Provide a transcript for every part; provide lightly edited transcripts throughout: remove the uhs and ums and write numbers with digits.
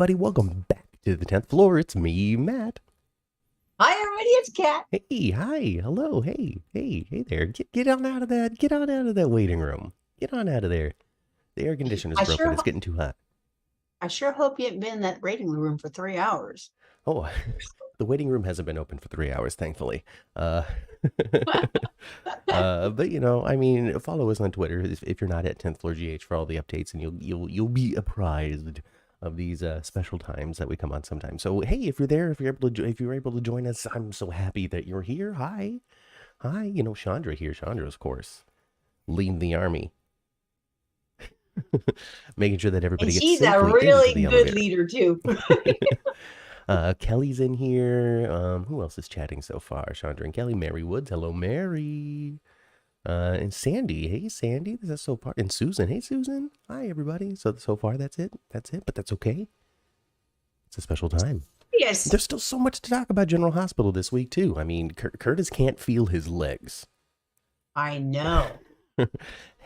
everybody. Welcome back to the 10th floor. It's me, Matt. Hi, everybody. It's Kat. Hey, hi, hello, hey there. Get on out of that waiting room. Get on out of there. The air conditioner's broken. It's getting too hot. I sure hope you haven't been in that waiting room for 3 hours. Oh, the waiting room hasn't been open for 3 hours, thankfully. But I mean, follow us on Twitter if you're not at 10th Floor GH for all the updates, and you'll be apprised of these special times that we come on sometimes. So hey, if you're there, if you're able to join us, I'm so happy that you're here. Hi. Chandra here. Chandra, of course, leading the army. Making sure that everybody gets safely into the elevator. She's a really good leader too. Kelly's in here. Who else is chatting so far? Chandra and Kelly. Mary Woods. Hello, Mary. And Sandy. Hey, Sandy. That's so far. And Susan. Hey, Susan. Hi, everybody. So far, that's it. But that's okay. It's a special time. Yes. There's still so much to talk about General Hospital this week, too. I mean, Curtis can't feel his legs. I know.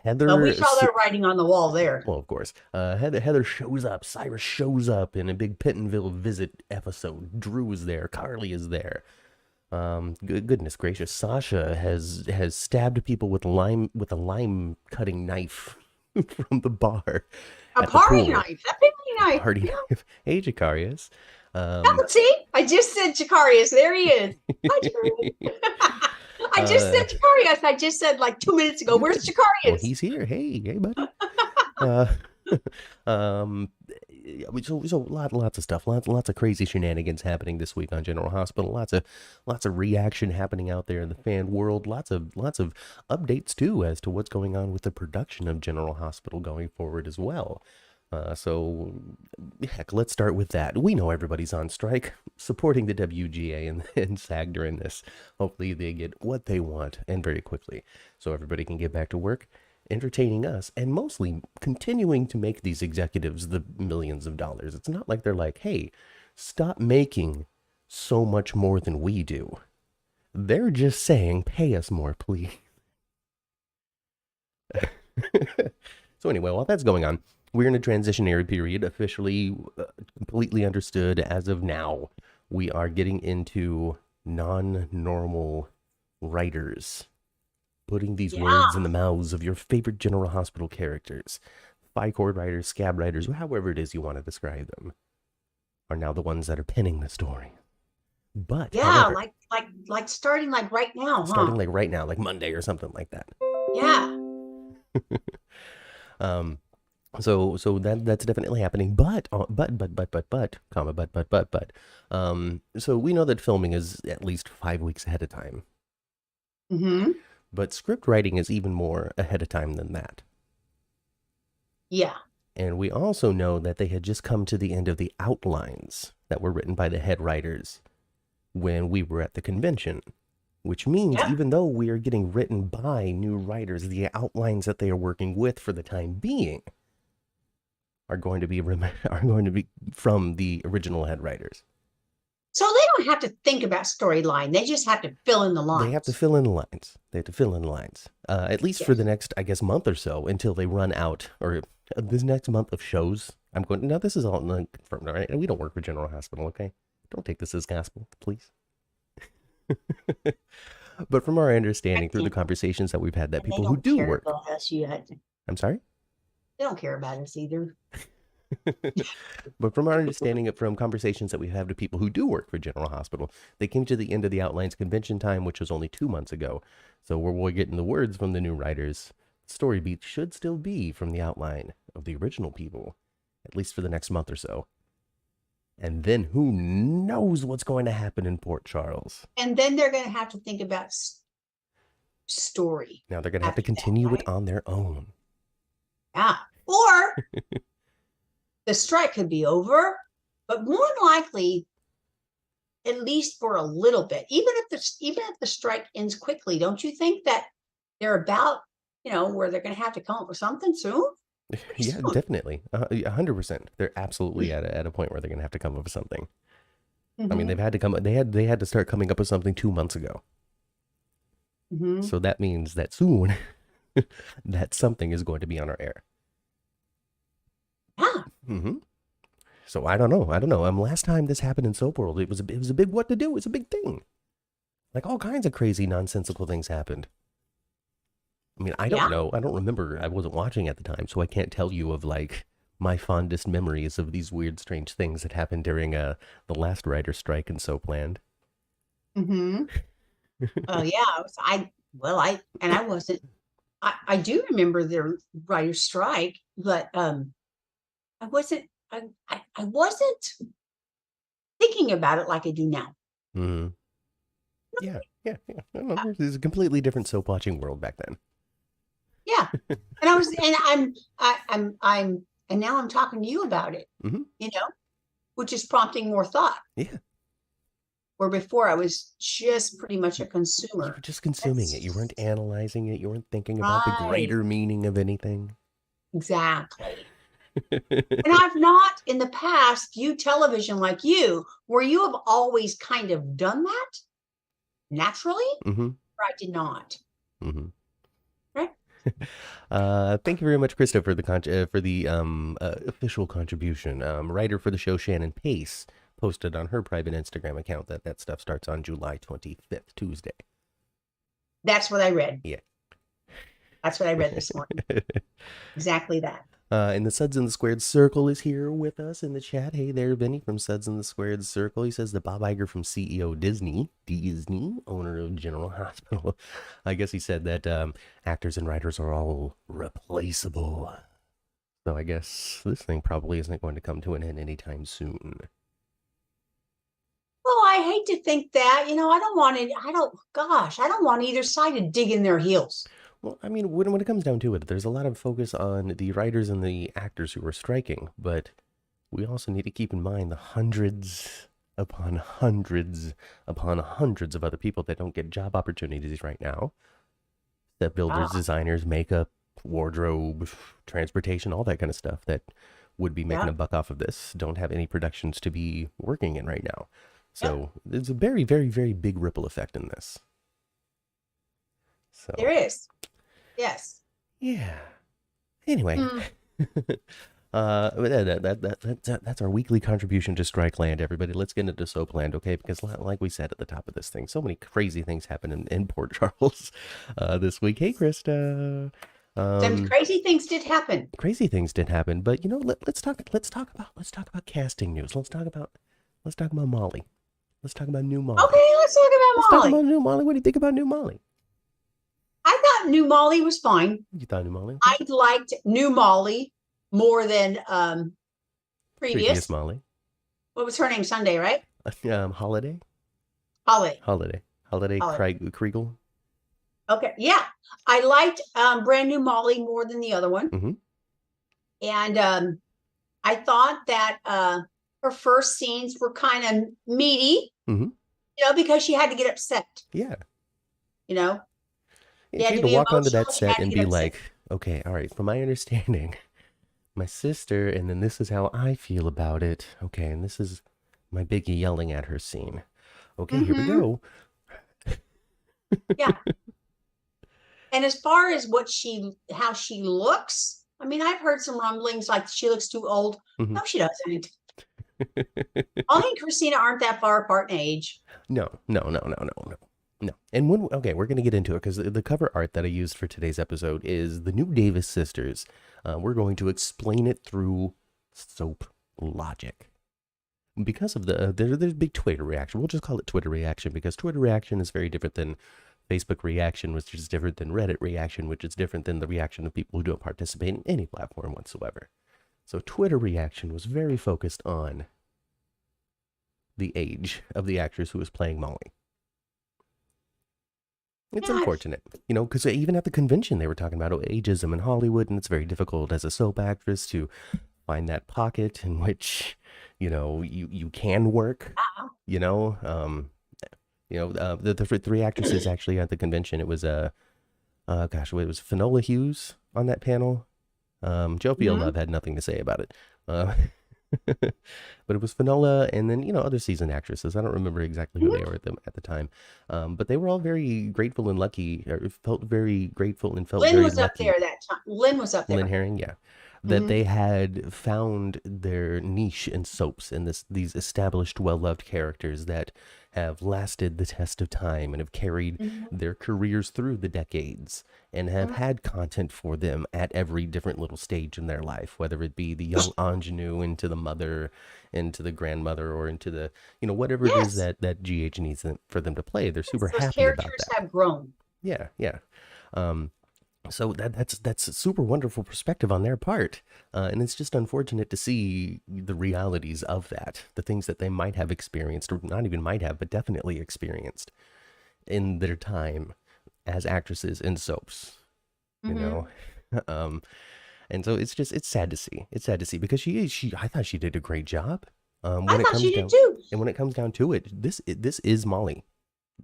Heather. Well, we saw that writing on the wall there. Well, of course. Heather shows up. Cyrus shows up in a big Pittonville visit episode. Drew is there. Carly is there. Goodness gracious. Sasha has stabbed people with a lime cutting knife from the bar. A party knife. A party knife. Party knife. Hey, Jacarius. See? I just said Jacarius. There he is. Hi, Jacarius. I just said Jacarius. I just said like 2 minutes ago. Where's Jacarius? Well, he's here. Hey, buddy. So lots of stuff, lots of crazy shenanigans happening this week on General Hospital. Lots of reaction happening out there in the fan world. Lots of updates too as to what's going on with the production of General Hospital going forward as well. So heck, let's start with that. We know everybody's on strike, supporting the WGA and SAG during this. Hopefully they get what they want and very quickly, so everybody can get back to work, entertaining us, and mostly continuing to make these executives the millions of dollars. It's not like they're like, hey, stop making so much more than we do. They're just saying, pay us more, please. So anyway, while that's going on, we're in a transitionary period, officially completely understood as of now. We are getting into non-normal writers, putting these words in the mouths of your favorite General Hospital characters. Ficord writers, scab writers, however it is you want to describe them, are now the ones that are penning the story. But however, like starting like right now, huh? Starting like right now, like Monday or something like that. Yeah. So that's definitely happening, but, so we know that filming is at least 5 weeks ahead of time. Mm-hmm. But script writing is even more ahead of time than that. Yeah. And we also know that they had just come to the end of the outlines that were written by the head writers when we were at the convention, which means even though we are getting written by new writers, the outlines that they are working with for the time being are going to be from the original head writers. So they don't have to think about storyline. They just have to fill in the lines. They have to fill in the lines. At least for the next, I guess, month or so until they run out, or this next month of shows. Now this is all confirmed, all right? And we don't work for General Hospital, okay? Don't take this as gospel, please. But from our understanding through the conversations that we've had, that people who do work. I'm sorry? They don't care about us either. But from our understanding from conversations that we have to people who do work for General Hospital, they came to the end of the outlines convention time, which was only 2 months ago. So we're getting the words from the new writers. Story beats should still be from the outline of the original people, at least for the next month or so. And then who knows what's going to happen in Port Charles. And then they're going to have to think about story. Now they're going to have to continue it on their own. Yeah. Or the strike could be over, but more than likely, at least for a little bit, even if the strike ends quickly, don't you think that they're about, where they're going to have to come up with something soon? Yeah, definitely. 100%. They're absolutely at a point where they're going to have to come up with something. Mm-hmm. I mean, they had to start coming up with something 2 months ago. Mm-hmm. So that means that soon that something is going to be on our air. Yeah. Mm-hmm. So I don't know. Last time this happened in Soap World, it was a big what to do. It was a big thing. Like all kinds of crazy, nonsensical things happened. I mean, I don't Yeah. know. I don't remember. I wasn't watching at the time, so I can't tell you of like my fondest memories of these weird, strange things that happened during the last writer strike in Soapland. Mm-hmm. Oh yeah. I wasn't. I do remember the writer's strike, but I wasn't. I wasn't thinking about it like I do now. Mm-hmm. Yeah, yeah, yeah. I don't know. It was a completely different soap watching world back then. Yeah, and I was, and and now I'm talking to you about it. Mm-hmm. Which is prompting more thought. Yeah. Where before I was just pretty much a You consumer. were just consuming it. You weren't That's analyzing it. You weren't thinking about the right. greater meaning of anything. Exactly. And I've not in the past viewed television like you, where you have always kind of done that naturally, Mm-hmm. or I did not. Mm-hmm. Right? Thank you very much, Krista, for the official contribution. Writer for the show, Shannon Pace, posted on her private Instagram account that stuff starts on July 25th, Tuesday. That's what I read. Yeah. That's what I read this morning. Exactly that. And the Suds in the Squared Circle is here with us in the chat. Hey there, Benny from Suds in the Squared Circle. He says that Bob Iger from CEO Disney, owner of General Hospital. I guess he said that actors and writers are all replaceable. So I guess this thing probably isn't going to come to an end anytime soon. Well, I hate to think that. I don't want it. I don't want either side to dig in their heels. Well, I mean, when it comes down to it, there's a lot of focus on the writers and the actors who are striking, but we also need to keep in mind the hundreds upon hundreds upon hundreds of other people that don't get job opportunities right now. Set builders, designers, makeup, wardrobe, transportation, all that kind of stuff that would be making a buck off of this don't have any productions to be working in right now. So there's a very, very, very big ripple effect in this. So there is. Yes. Yeah. Anyway, that's our weekly contribution to Strike Land, everybody. Let's get into Soapland, okay? Because like we said at the top of this thing, so many crazy things happen in Port Charles this week. Hey, Krista. Some crazy things did happen. Crazy things did happen, but let's talk about casting news. Let's talk about Molly. Let's talk about new Molly. Okay, let's talk about Molly. Talk about new Molly. What do you think about new Molly? I thought new Molly was fine. You thought new Molly? I liked new Molly more than previous Molly. What was her name? Sunday, right? Holiday. Kriegel. Okay, yeah, I liked brand new Molly more than the other one. Mm-hmm. And I thought that her first scenes were kind of meaty, because she had to get upset. Yeah. She had to walk onto that set and be like, okay, all right, from my understanding, my sister, and then this is how I feel about it. Okay, and this is my biggie yelling at her scene. Okay, here we go. Yeah. And as far as how she looks, I mean, I've heard some rumblings like she looks too old. No, she doesn't. Ollie and Christina aren't that far apart in age. No. And we're going to get into it because the cover art that I used for today's episode is the new Davis sisters. We're going to explain it through soap logic. Because of there's big Twitter reaction. We'll just call it Twitter reaction because Twitter reaction is very different than Facebook reaction, which is different than Reddit reaction, which is different than the reaction of people who don't participate in any platform whatsoever. So Twitter reaction was very focused on the age of the actress who was playing Molly. It's unfortunate, because even at the convention they were talking about ageism in Hollywood, and it's very difficult as a soap actress to find that pocket in which, you can work. The three actresses actually at the convention. It was it was Finola Hughes on that panel. Joe Love had nothing to say about it. But it was Finola and then, other seasoned actresses. I don't remember exactly who they were at the time. But they were all very grateful and lucky, or felt very grateful and felt Lynn very was lucky. up there that time. Lynn was up there. Lynn Herring, yeah. that they had found their niche in soaps and these established, well-loved characters that have lasted the test of time and have carried their careers through the decades and have had content for them at every different little stage in their life, whether it be the young ingenue into the mother, into the grandmother, or into the, whatever it is Yes, that GH needs for them to play. They're super those happy about characters that. have grown. Yeah, yeah. So that's a super wonderful perspective on their part, and it's just unfortunate to see the realities of that, the things that they might have experienced, or not even might have, but definitely experienced in their time as actresses in soaps. You know, um, and so it's sad to see. It's sad to see because I thought she did a great job. I When it thought comes she did down too. and when it comes down to it, this is Molly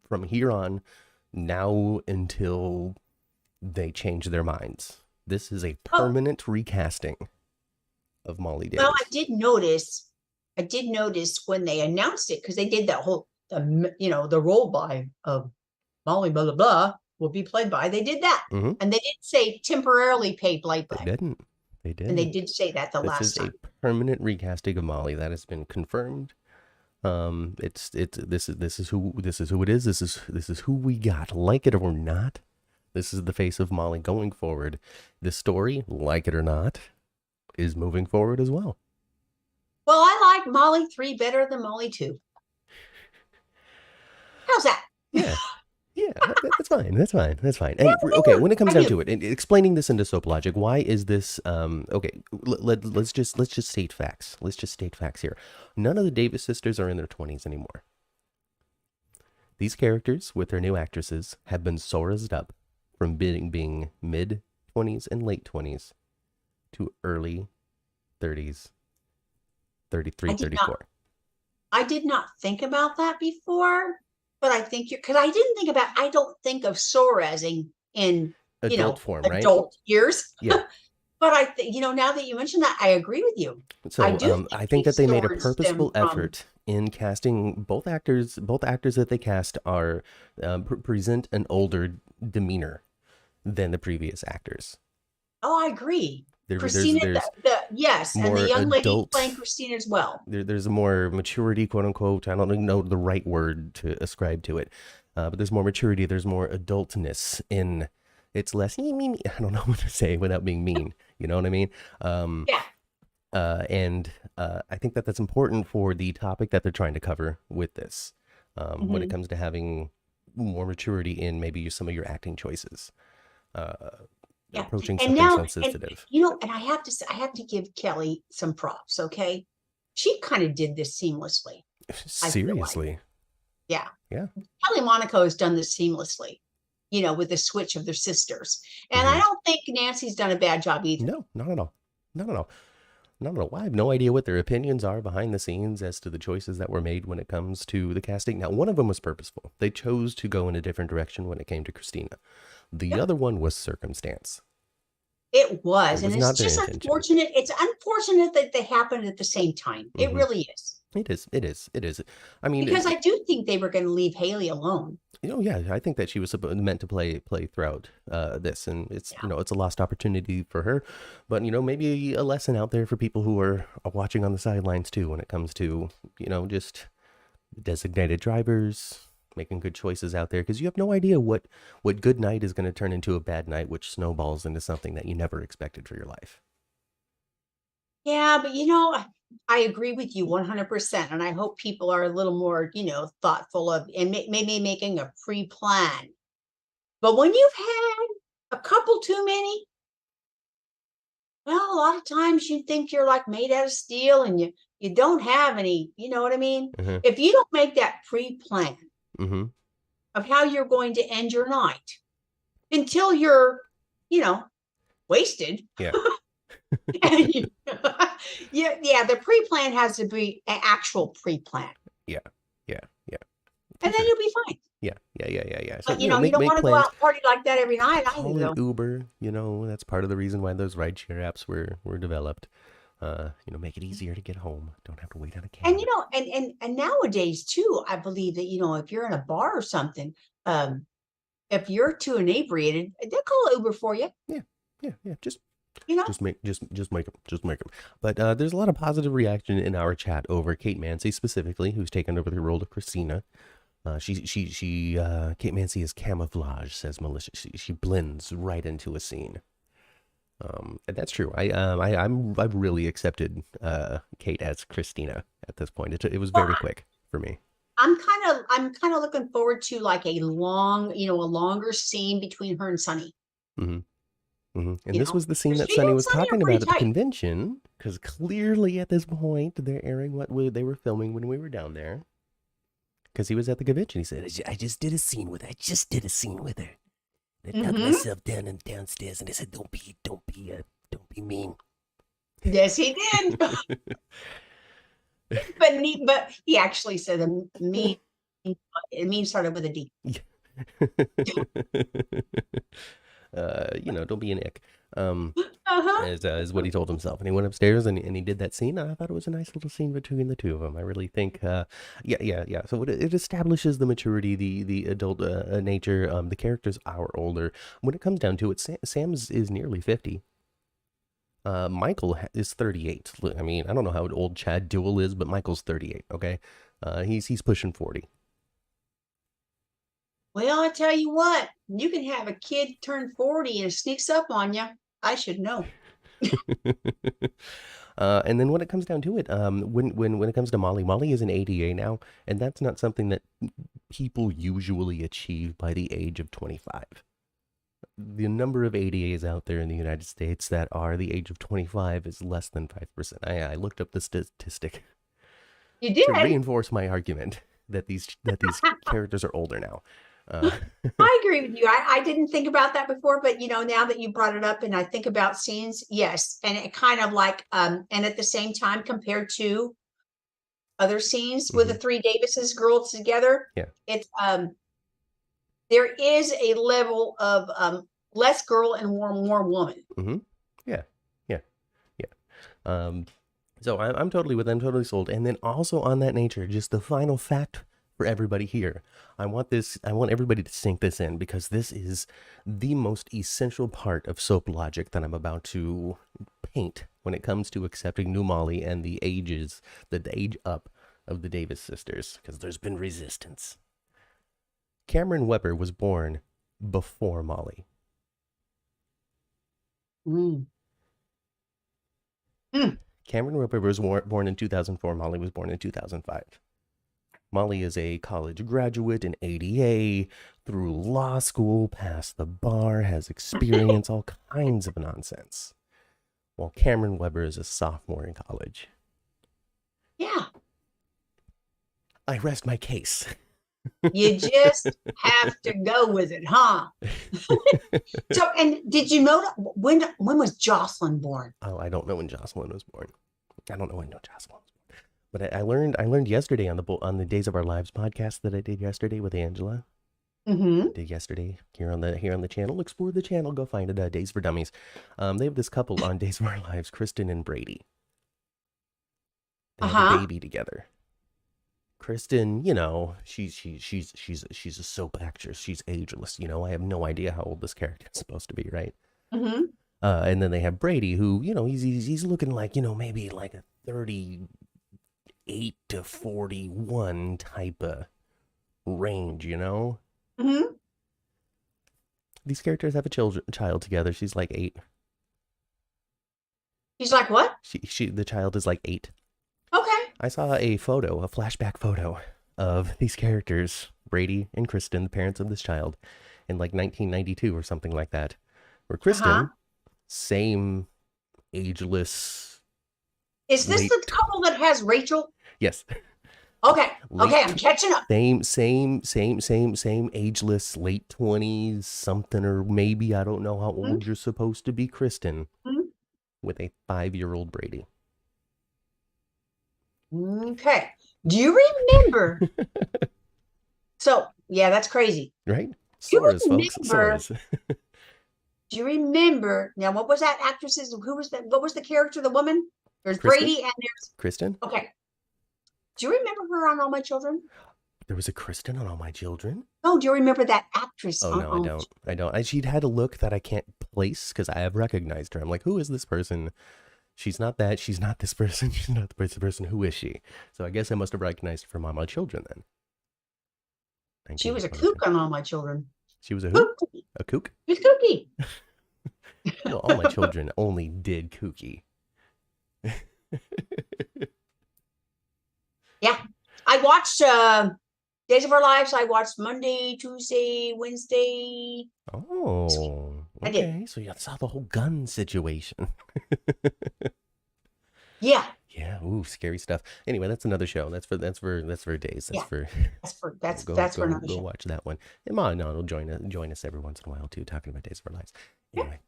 from here on, now until they change their minds. This is a Oh, permanent recasting of Molly well, Davis. I did notice when they announced it because they did that whole, the roll by of Molly blah blah blah will be played by. They did that, Mm-hmm. and they did say temporarily pay They playback, didn't. They and they didn't. did say that the This last is a time. permanent recasting of Molly that has been confirmed. It's this is who it is. This is who we got. Like it or not, this is the face of Molly going forward. This story, like it or not, is moving forward as well. Well, I like Molly 3 better than Molly 2. How's that? Yeah. Yeah, that's fine. That's fine. That's fine. And okay, when it comes I down do. to it, and explaining this into soap logic, why is this? Okay, let's just state facts. Let's just state facts here. None of the Davis sisters are in their 20s anymore. These characters, with their new actresses, have been Sora's up from being mid 20s and late 20s to early 30s, 33, I did not 34. I did not think about that before, but I think you're because I don't think of Sora as in Adult form, right? adult years. Yeah. But I think, now that you mentioned that, I agree with you. I So do think I think they've that they made a sourced them purposeful from. effort in casting both actors. Both actors that they cast are present an older demeanor than the previous actors. Oh, I agree. Christina, There's yes, and the more young lady playing adult. Christina as well. There's more maturity, quote unquote. I don't even know the right word to ascribe to it, but there's more maturity. There's more adultness in. It's less. I don't know what to say without being mean. You know what I mean? Yeah. And I think that that's important for the topic that they're trying to cover with this, when it Mhm. comes to having more maturity in maybe some of your acting choices, uh, Yeah. approaching And something now, sensitive. and I have to say, I have to give Kelly some props. Okay, she kind of did this seamlessly. I feel like, Seriously, yeah, yeah. Kelly Monaco has done this seamlessly. With the switch of their sisters, and I Hmm. don't think Nancy's done a bad job either. No, not at all. Not at all. Not at all. I have no idea what their opinions are behind the scenes as to the choices that were made when it comes to the casting. Now, one of them was purposeful. They chose to go in a different direction when it came to Christina. The Yeah, other one was circumstance. it It was, and was it's not their just intention. unfortunate. It's unfortunate that they happened at the same time. It Hmm. really is. It is. It is. It is. I mean, Because I do think they were going to leave Haley alone. yeah, I think that she was meant to play throughout this, and it's Yeah. it's a lost opportunity for her, but maybe a lesson out there for people who are watching on the sidelines too, when it comes to just designated drivers making good choices out there, because you have no idea what good night is going to turn into a bad night, which snowballs into something that you never expected for your life. Yeah, but I agree with you 100%. And I hope people are a little more, thoughtful of and maybe making a pre-plan. But when you've had a couple too many, well, a lot of times you think you're like made out of steel and you don't have any, you know what I mean? Mm-hmm. If you don't make that pre-plan Mm-hmm. of how you're going to end your night until you're, you know, wasted. Yeah. Yeah, the pre-plan has to be an actual pre-plan, Yeah. Yeah. Yeah. For and then sure. you'll be fine. Yeah. So But you make don't want to go plans. out and party like that every night either, Call an though. Uber. That's part of the reason why those rideshare apps were developed. Make it easier to get home. Don't have to wait on a And cab. and nowadays too, I believe that if you're in a bar or something, if you're too inebriated, they'll call Uber for you. Yeah. Just You know? Just make them. But there's a lot of positive reaction in our chat over Kate Mancy specifically, who's taken over the role of Christina. Kate Mancy is camouflage, says Melissa. She blends right into a scene. And that's true. I've really accepted Kate as Christina at this point. It was very quick for me. I'm kind of looking forward to like a longer scene between her and Sonny. Mm-hmm. Mm-hmm. And this was the scene that She Sonny and was Sonny are talking pretty about at the tight. convention, because clearly at this point they're airing what they were filming when we were down there. Because he was at the convention, he said, "I just did a scene with her. I tucked myself downstairs, and I said, don't be mean." Yes, he did. but he actually said a mean. Mean started with a D. Don't be an ick. Uh-huh. Is what he told himself. And he went upstairs and he did that scene. I thought it was a nice little scene between the two of them. I really think, yeah. So it establishes the maturity, the adult nature. The characters are older. When it comes down to it, Sam's is nearly 50. Michael is 38. I mean, I don't know how old Chad Duell is, but Michael's 38. Okay, he's pushing 40. Well, I tell you what, you can have a kid turn 40 and it sneaks up on you. I should know. And then when it comes down to it, when it comes to Molly is an ADA now, and that's not something that people usually achieve by the age of 25. The number of ADAs out there in the United States that are the age of 25 is less than 5%. I looked up the statistic. You did? To reinforce my argument that these characters are older now. I agree with you. I didn't think about that before, but now that you brought it up and I think about scenes, yes. And it kind of like, and at the same time, compared to other scenes with the three Davises girls together, it's, there is a level of less girl and more woman. Mm-hmm. Yeah. So I'm totally sold. And then also on that nature, just the final fact for everybody here. I want everybody to sink this in, because this is the most essential part of soap logic that I'm about to paint when it comes to accepting new Molly and the age up of the Davis sisters, because there's been resistance. Cameron Webber was born before Molly. Cameron Webber was born in 2004. Molly was born in 2005. Molly is a college graduate, an ADA, through law school, passed the bar, has experience, all kinds of nonsense. While Cameron Webber is a sophomore in college. Yeah. I rest my case. You just have to go with it, huh? So, and did you know when was Jocelyn born? Oh, I don't know when Jocelyn was born. I don't know when Jocelyn was born. But I learned yesterday on the Days of Our Lives podcast that I did yesterday with Angela. Did yesterday here on the channel. Explore the channel. Go find it. Days for Dummies. They have this couple on Days of Our Lives, Kristen and Brady. They have a baby together. Kristen, she's a soap actress. She's ageless. I have no idea how old this character is supposed to be, right? And then they have Brady, who he's looking like maybe like a 38 to 41 type of range. These characters have a child together. She's like 8. She's like what? The child is like 8. Okay. I saw a flashback photo of these characters, Brady and Kristen, the parents of this child, in like 1992 or something like that. Where Kristen, same ageless. Is this the couple that has Rachel? Yes. Okay. Okay, I'm catching up. Same ageless, late 20s, something, or maybe, I don't know how old you're supposed to be, Kristen, with a 5-year-old Brady. Okay. Do you remember? So, yeah, that's crazy. Right? Soars, folks. Soars. Do you remember? Now, what was that actress's? Who was that? What was the character, the woman? There's Kristen? Brady and there's Kristen? Okay. Do you remember her on All My Children? There was a Kristen on All My Children. Oh, do you remember that actress? Oh no, I don't. She'd had a look that I can't place because I have recognized her. I'm like, who is this person? She's not that. She's not this person. She's not the person. Who is she? So I guess I must have recognized her from All My Children then. She was a kook on All My Children. She was a who? Kooky. A kook? She's kooky. Well, All My Children only did kooky. Yeah. I watched Days of Our Lives. I watched Monday, Tuesday, Wednesday. Oh, okay. I did. So you saw the whole gun situation. Yeah. Yeah. Ooh, scary stuff. Anyway, that's another show. That's for days. That's for That's for another go show. watch that one. And Ma and will join us every once in a while too, talking about Days of Our Lives. Anyway.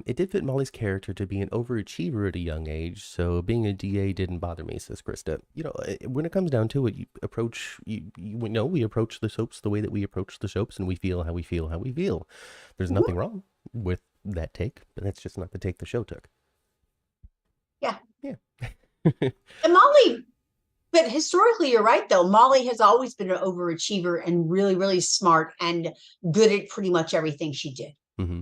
It did fit Molly's character to be an overachiever at a young age, so being a DA didn't bother me, says Krista. You know, when it comes down to it, we approach the soaps the way that we approach the soaps, and we feel how we feel how we feel. There's nothing wrong with that take, but that's just not the take the show took. Yeah. Yeah. And Molly, but historically, you're right, though. Molly has always been an overachiever and really, really smart and good at pretty much everything she did. Mm-hmm.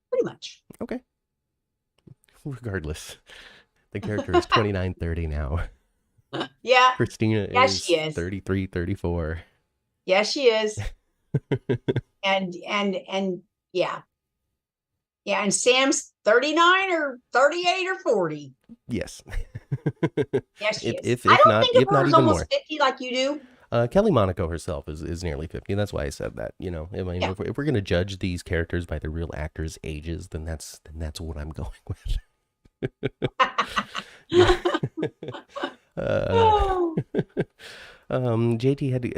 Pretty much. Okay. Regardless, the character is 29, 30 now. Yeah. Christina she is 33, 34. Yeah, she is. and yeah. Yeah, and Sam's 39 or 38 or 40. Yes. Yes, she is. If I don't not, think of if her not as even almost more. 50 like you do. Kelly Monaco herself is nearly 50. That's why I said that. You know, I mean, if we're going to judge these characters by the real actors' ages, then that's what I'm going with. JT had to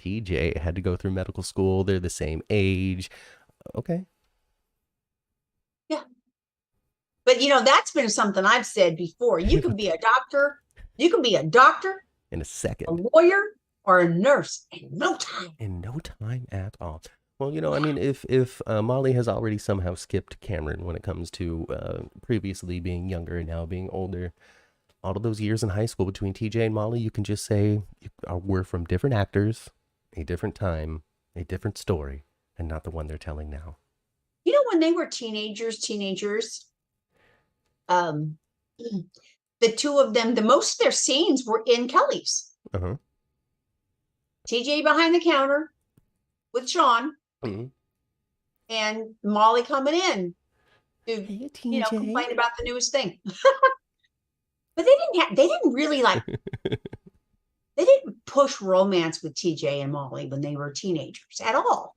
TJ had to go through medical school. They're the same age. Okay. Yeah. But, you know, that's been something I've said before. You can be a doctor. You can be a doctor. In a second. A lawyer or a nurse in no time. In no time at all. Well, you know, I mean, if Molly has already somehow skipped Cameron when it comes to previously being younger and now being older, all of those years in high school between TJ and Molly, you can just say we're from different actors, a different time, a different story, and not the one they're telling now. You know, when they were teenagers, the two of them, the most of their scenes were in Kelly's. Uh-huh. TJ behind the counter with Sean, and Molly coming in to, you know, complain about the newest thing. But they didn't really like, they didn't push romance with TJ and Molly when they were teenagers at all.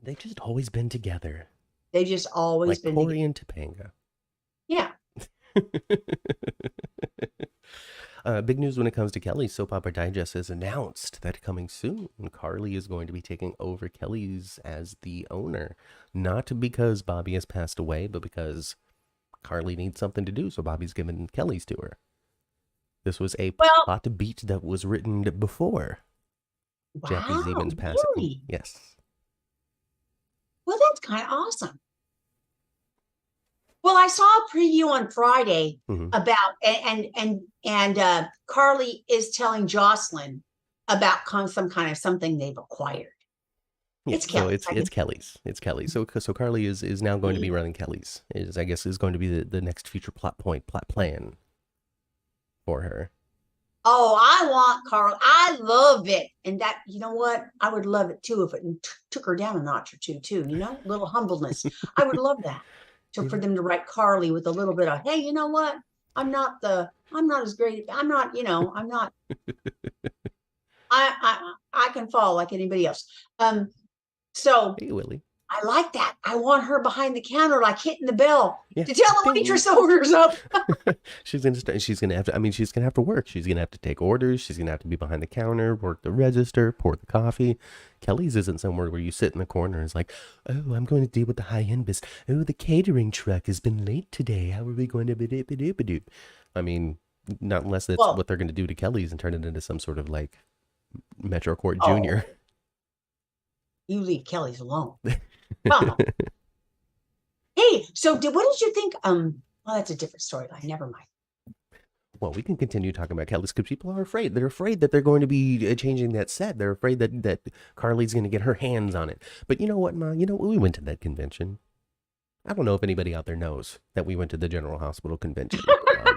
They've just always been together. They just always like been Corey and Topanga. Yeah. Big news when it comes to Kelly. Soap Opera Digest has announced that coming soon, Carly is going to be taking over Kelly's as the owner. Not because Bobby has passed away, but because Carly needs something to do, so Bobby's given Kelly's to her. This was a plot beat that was written before Jackie Zeman's passing. Really? Yes. Well, that's kind of awesome. Well, I saw a preview on Friday about and Carly is telling Jocelyn about some kind of something they've acquired. Yeah, it's Kelly. So it's Kelly's. It's Kelly. So Carly is now going to be running Kelly's. I guess is going to be the next future plot plan for her. Oh, I want Carly. I love it, and that, you know what? I would love it too if it took her down a notch or two too. You know, a little humbleness. I would love that. So for them to write Carly with a little bit of, hey, you know what? I'm not as great. I'm not, you know, I'm not. I can fall like anybody else. So hey, Willie. I like that. I want her behind the counter, like hitting the bell to tell the waitress orders up. She's gonna have to. I mean, she's gonna have to work. She's gonna have to take orders. She's gonna have to be behind the counter, work the register, pour the coffee. Kelly's isn't somewhere where you sit in the corner and is like, oh, I'm going to deal with the high end business. Oh, the catering truck has been late today. How are we going to I mean, not unless that's what they're going to do to Kelly's and turn it into some sort of like Metro Court Junior. You leave Kelly's alone. Well, hey, so what did you think? Oh, that's a different storyline. Never mind. Well, we can continue talking about Kelly's because people are afraid. They're afraid that they're going to be changing that set. They're afraid that Carly's going to get her hands on it. But you know what, Ma? You know, we went to that convention. I don't know if anybody out there knows that we went to the General Hospital convention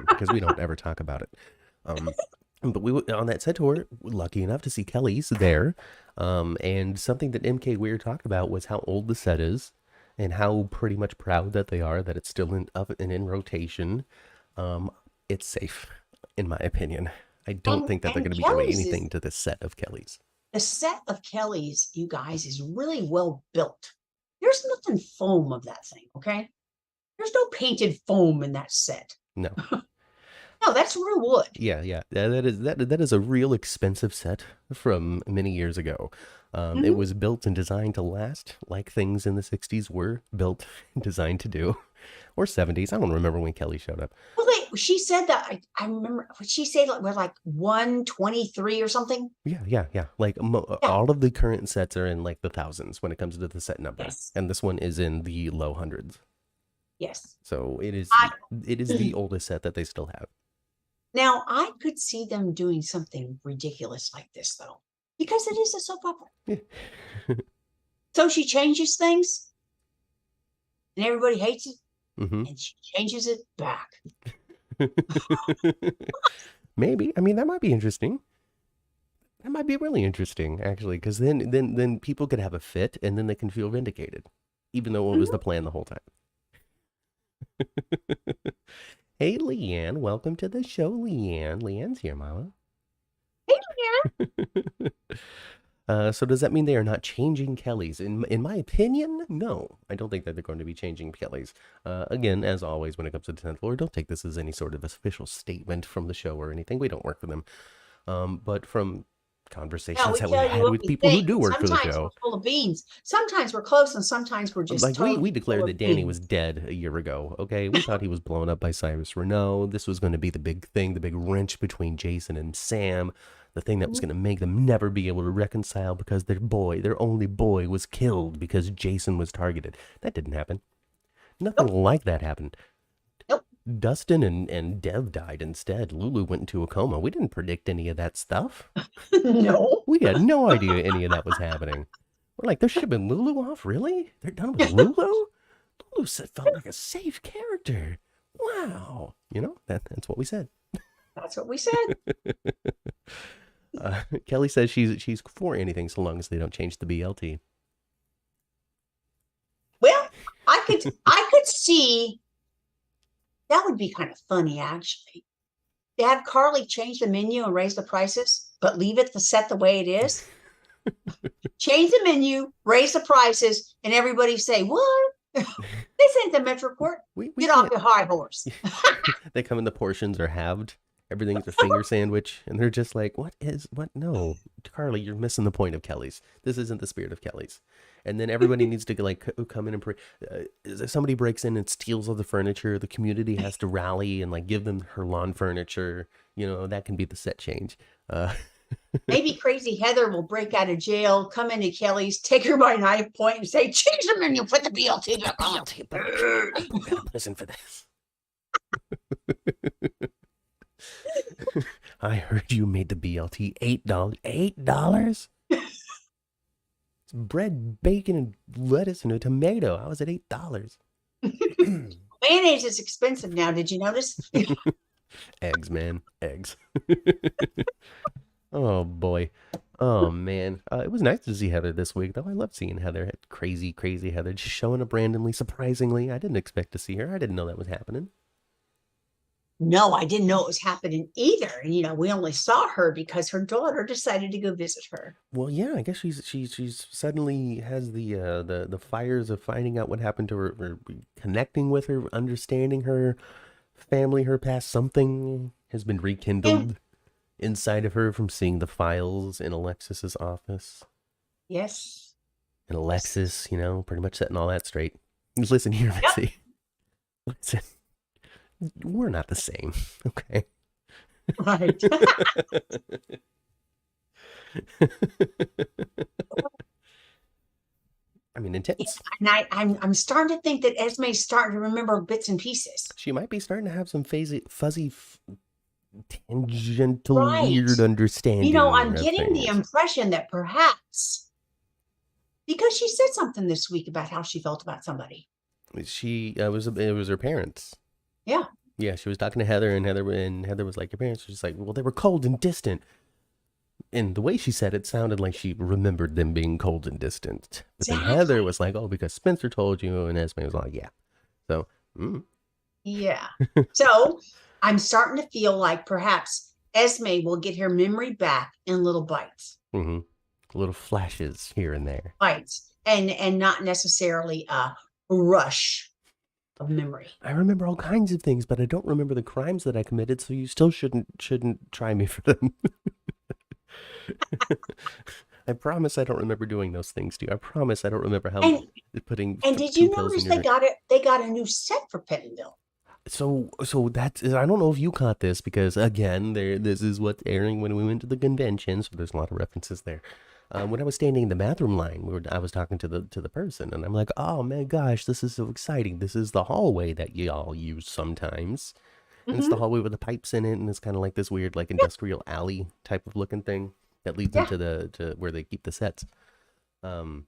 because we don't ever talk about it. But we on that set tour, lucky enough to see Kelly's there. And something that MK Weir talked about was how old the set is and how pretty much proud that they are that it's still in rotation. It's safe, in my opinion. I don't think that they're going to be doing anything to the set of Kelly's. The set of Kelly's, you guys, is really well built. There's nothing foam of that thing, okay? There's no painted foam in that set. No. No, that's real wood. Yeah. That is a real expensive set from many years ago. It was built and designed to last like things in the 60s were built and designed to do. Or 70s. I don't remember when Kelly showed up. Well, she said that. I remember what she said. We're like 123 or something. Yeah. Like all of the current sets are in like the thousands when it comes to the set number. Yes. And this one is in the low hundreds. Yes. So it is the oldest set that they still have. Now, I could see them doing something ridiculous like this, though, because it is a soap opera. Yeah. So she changes things, and everybody hates it. Mm-hmm. And she changes it back. Maybe. I mean, that might be interesting. That might be really interesting, actually, because then people could have a fit, and then they can feel vindicated, even though it was the plan the whole time. Hey, Leanne, welcome to the show, Leanne. Leanne's here, Mama. Hey, Leanne. So does that mean they are not changing Kelly's? In my opinion, no. I don't think that they're going to be changing Kelly's. Again, as always, when it comes to the 10th floor, don't take this as any sort of official statement from the show or anything. We don't work for them. But from conversations that we had with people who do work for the show. Sometimes we're full of beans. Sometimes we're close, and sometimes we're just like totally we declared that Danny was dead a year ago. Okay, we thought he was blown up by Cyrus Renault. This was going to be the big thing, the big wrench between Jason and Sam. The thing that was going to make them never be able to reconcile because their only boy, was killed because Jason was targeted. That didn't happen. Nothing like that happened. Nope. Dustin and Dev died instead. Lulu went into a coma. We didn't predict any of that stuff. No. We had no idea any of that was happening. We're like, there should have been Lulu off? Really? They're done with Lulu? Lulu felt like a safe character. Wow. You know, that's what we said. That's what we said. Kelly says she's for anything so long as they don't change the BLT. Well, I could see that would be kind of funny, actually. To have Carly change the menu and raise the prices, but leave it the way it is. Change the menu, raise the prices, and everybody say, "What? This ain't the Metroport. Get off your high horse." They come in, the portions are halved. Everything's a finger sandwich, and they're just like, what? No, Carly, you're missing the point of Kelly's. This isn't the spirit of Kelly's. And then everybody needs to like come in and pray. If somebody breaks in and steals all the furniture, the community has to rally and like give them her lawn furniture. You know, that can be the set change. Maybe Crazy Heather will break out of jail, come into Kelly's, take her by knife point, and say, "Change the menu, put the BLT back on." Listen for this. I heard you made the BLT $8. $8? It's bread, bacon, and lettuce and a tomato. I was at $8. Mayonnaise is expensive now. Did you notice? Eggs, man. Eggs. Oh, boy. Oh, man. It was nice to see Heather this week, though. I love seeing Heather. Crazy, crazy Heather. Just showing up randomly, surprisingly. I didn't expect to see her. I didn't know that was happening. No, I didn't know it was happening either. And, we only saw her because her daughter decided to go visit her. Well, yeah, I guess she's suddenly has the fires of finding out what happened to her, or connecting with her, understanding her family, her past. Something has been rekindled inside of her from seeing the files in Alexis's office. Yes. And Alexis, pretty much setting all that straight. Listen here, Missy. Yep. Listen. We're not the same, okay? Right. I mean, intense. And I'm starting to think that Esme's starting to remember bits and pieces. She might be starting to have some fuzzy, tangential, Right. weird understanding I'm of getting the things. impression that perhaps because she said something this week about how she felt about somebody. It was her parents. Yeah. Yeah, she was talking to Heather, and Heather was like, "Your parents were just like, well, they were cold and distant." And the way she said it sounded like she remembered them being cold and distant. But then Heather was like, "Oh, because Spencer told you," and Esme was like, "Yeah." So, yeah. So I'm starting to feel like perhaps Esme will get her memory back in little bites. Little flashes here and there. Bites, and not necessarily a rush of memory. I remember all kinds of things, but I don't remember the crimes that I committed. So you still shouldn't try me for them. I promise I don't remember doing those things to you. I promise I don't remember how putting. And did you notice they got a new set for Pittonville? So that's, I don't know if you caught this, because again, this is what's airing when we went to the convention. So there's a lot of references there. When I was standing in the bathroom line, I was talking to the person, and I'm like, "Oh my gosh, this is so exciting! This is the hallway that y'all use sometimes." And it's the hallway with the pipes in it, and it's kind of like this weird, like, industrial alley type of looking thing that leads into to where they keep the sets. And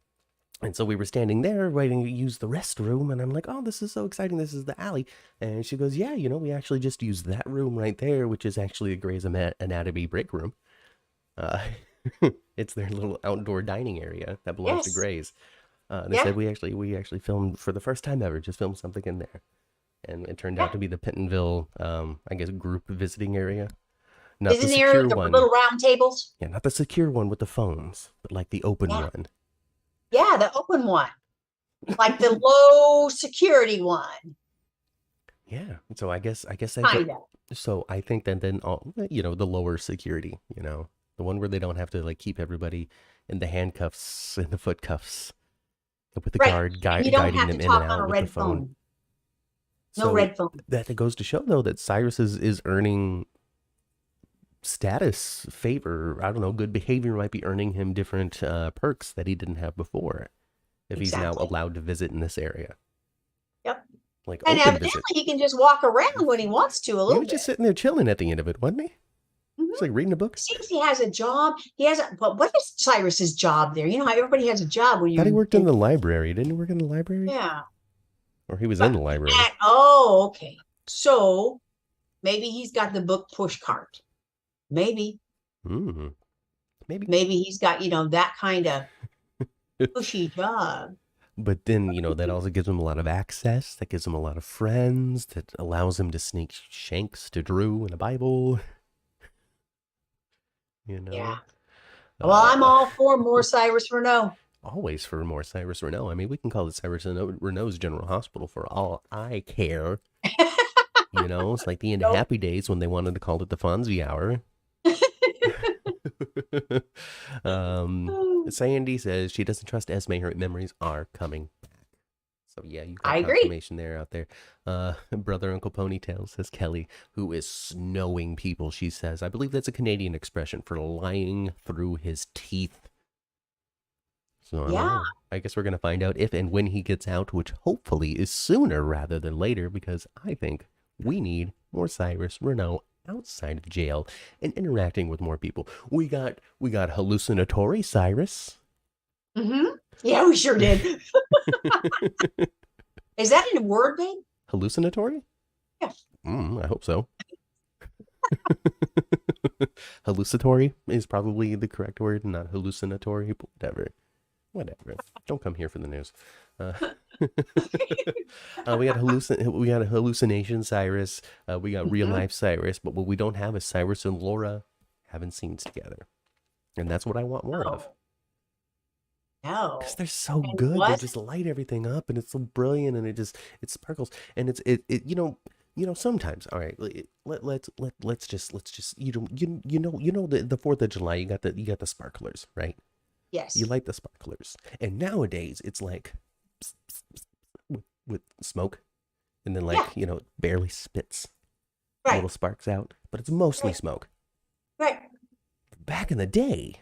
so we were standing there waiting to use the restroom, and I'm like, "Oh, this is so exciting! This is the alley." And she goes, "Yeah, we actually just used that room right there, which is actually a Grey's Anatomy break room. It's their little outdoor dining area that belongs to Grey's." They said we actually filmed for the first time ever, just filmed something in there. And it turned out to be the Pittonville, I guess, group visiting area. Not the secure one. Little round tables? Yeah, not the secure one with the phones, but like the open one. Yeah, the open one. Like the low security one. Yeah. So I guess so I think that then the lower security, the one where they don't have to like keep everybody in the handcuffs and the foot cuffs with the guard guiding them in and out with the phone. No red phone. That goes to show, though, that Cyrus is earning status, favor. I don't know, good behavior might be earning him different perks that he didn't have before, if he's now allowed to visit in this area. Yep. Like, and evidently he can just walk around when he wants to a little bit. He was just sitting there chilling at the end of it, wasn't he? It's like reading a book. Seems he has a job. But what is Cyrus's job there? You know how everybody has a job when you. I thought he worked in the library. Didn't he work in the library? Yeah. Or he was in the library. Okay. So maybe he's got the book push cart. Maybe. Maybe he's got, that kind of pushy job. But then, that also gives him a lot of access. That gives him a lot of friends. That allows him to sneak shanks to Drew in a Bible. Yeah. Well, I'm all for more Cyrus Renault. Always for more Cyrus Renault. I mean, we can call it Cyrus Renault's General Hospital for all I care. It's like the Happy Days when they wanted to call it the Fonzie Hour. Sandy says she doesn't trust Esme. Her memories are coming back. So yeah, you got confirmation there out there. Brother Uncle Ponytail, says Kelly, who is snowing people. She says, I believe that's a Canadian expression for lying through his teeth. So I guess we're going to find out if and when he gets out, which hopefully is sooner rather than later, because I think we need more Cyrus Renault outside of jail and interacting with more people. We got hallucinatory Cyrus. Yeah, we sure did. Is that a word, babe? Hallucinatory? Yeah. I hope so. Hallucinatory is probably the correct word, not hallucinatory, but whatever. Don't come here for the news. We got a hallucination Cyrus. We got real life Cyrus, but what we don't have is Cyrus and Laura having scenes together, and that's what I want more of. No, because they're so good. They just light everything up, and it's so brilliant, and it sparkles, and it sometimes. All right, let's just the 4th of July. You got the sparklers, right? Yes. You light the sparklers. And nowadays, it's like with smoke. And then, it barely spits little sparks out. But it's mostly smoke. Right. Back in the day,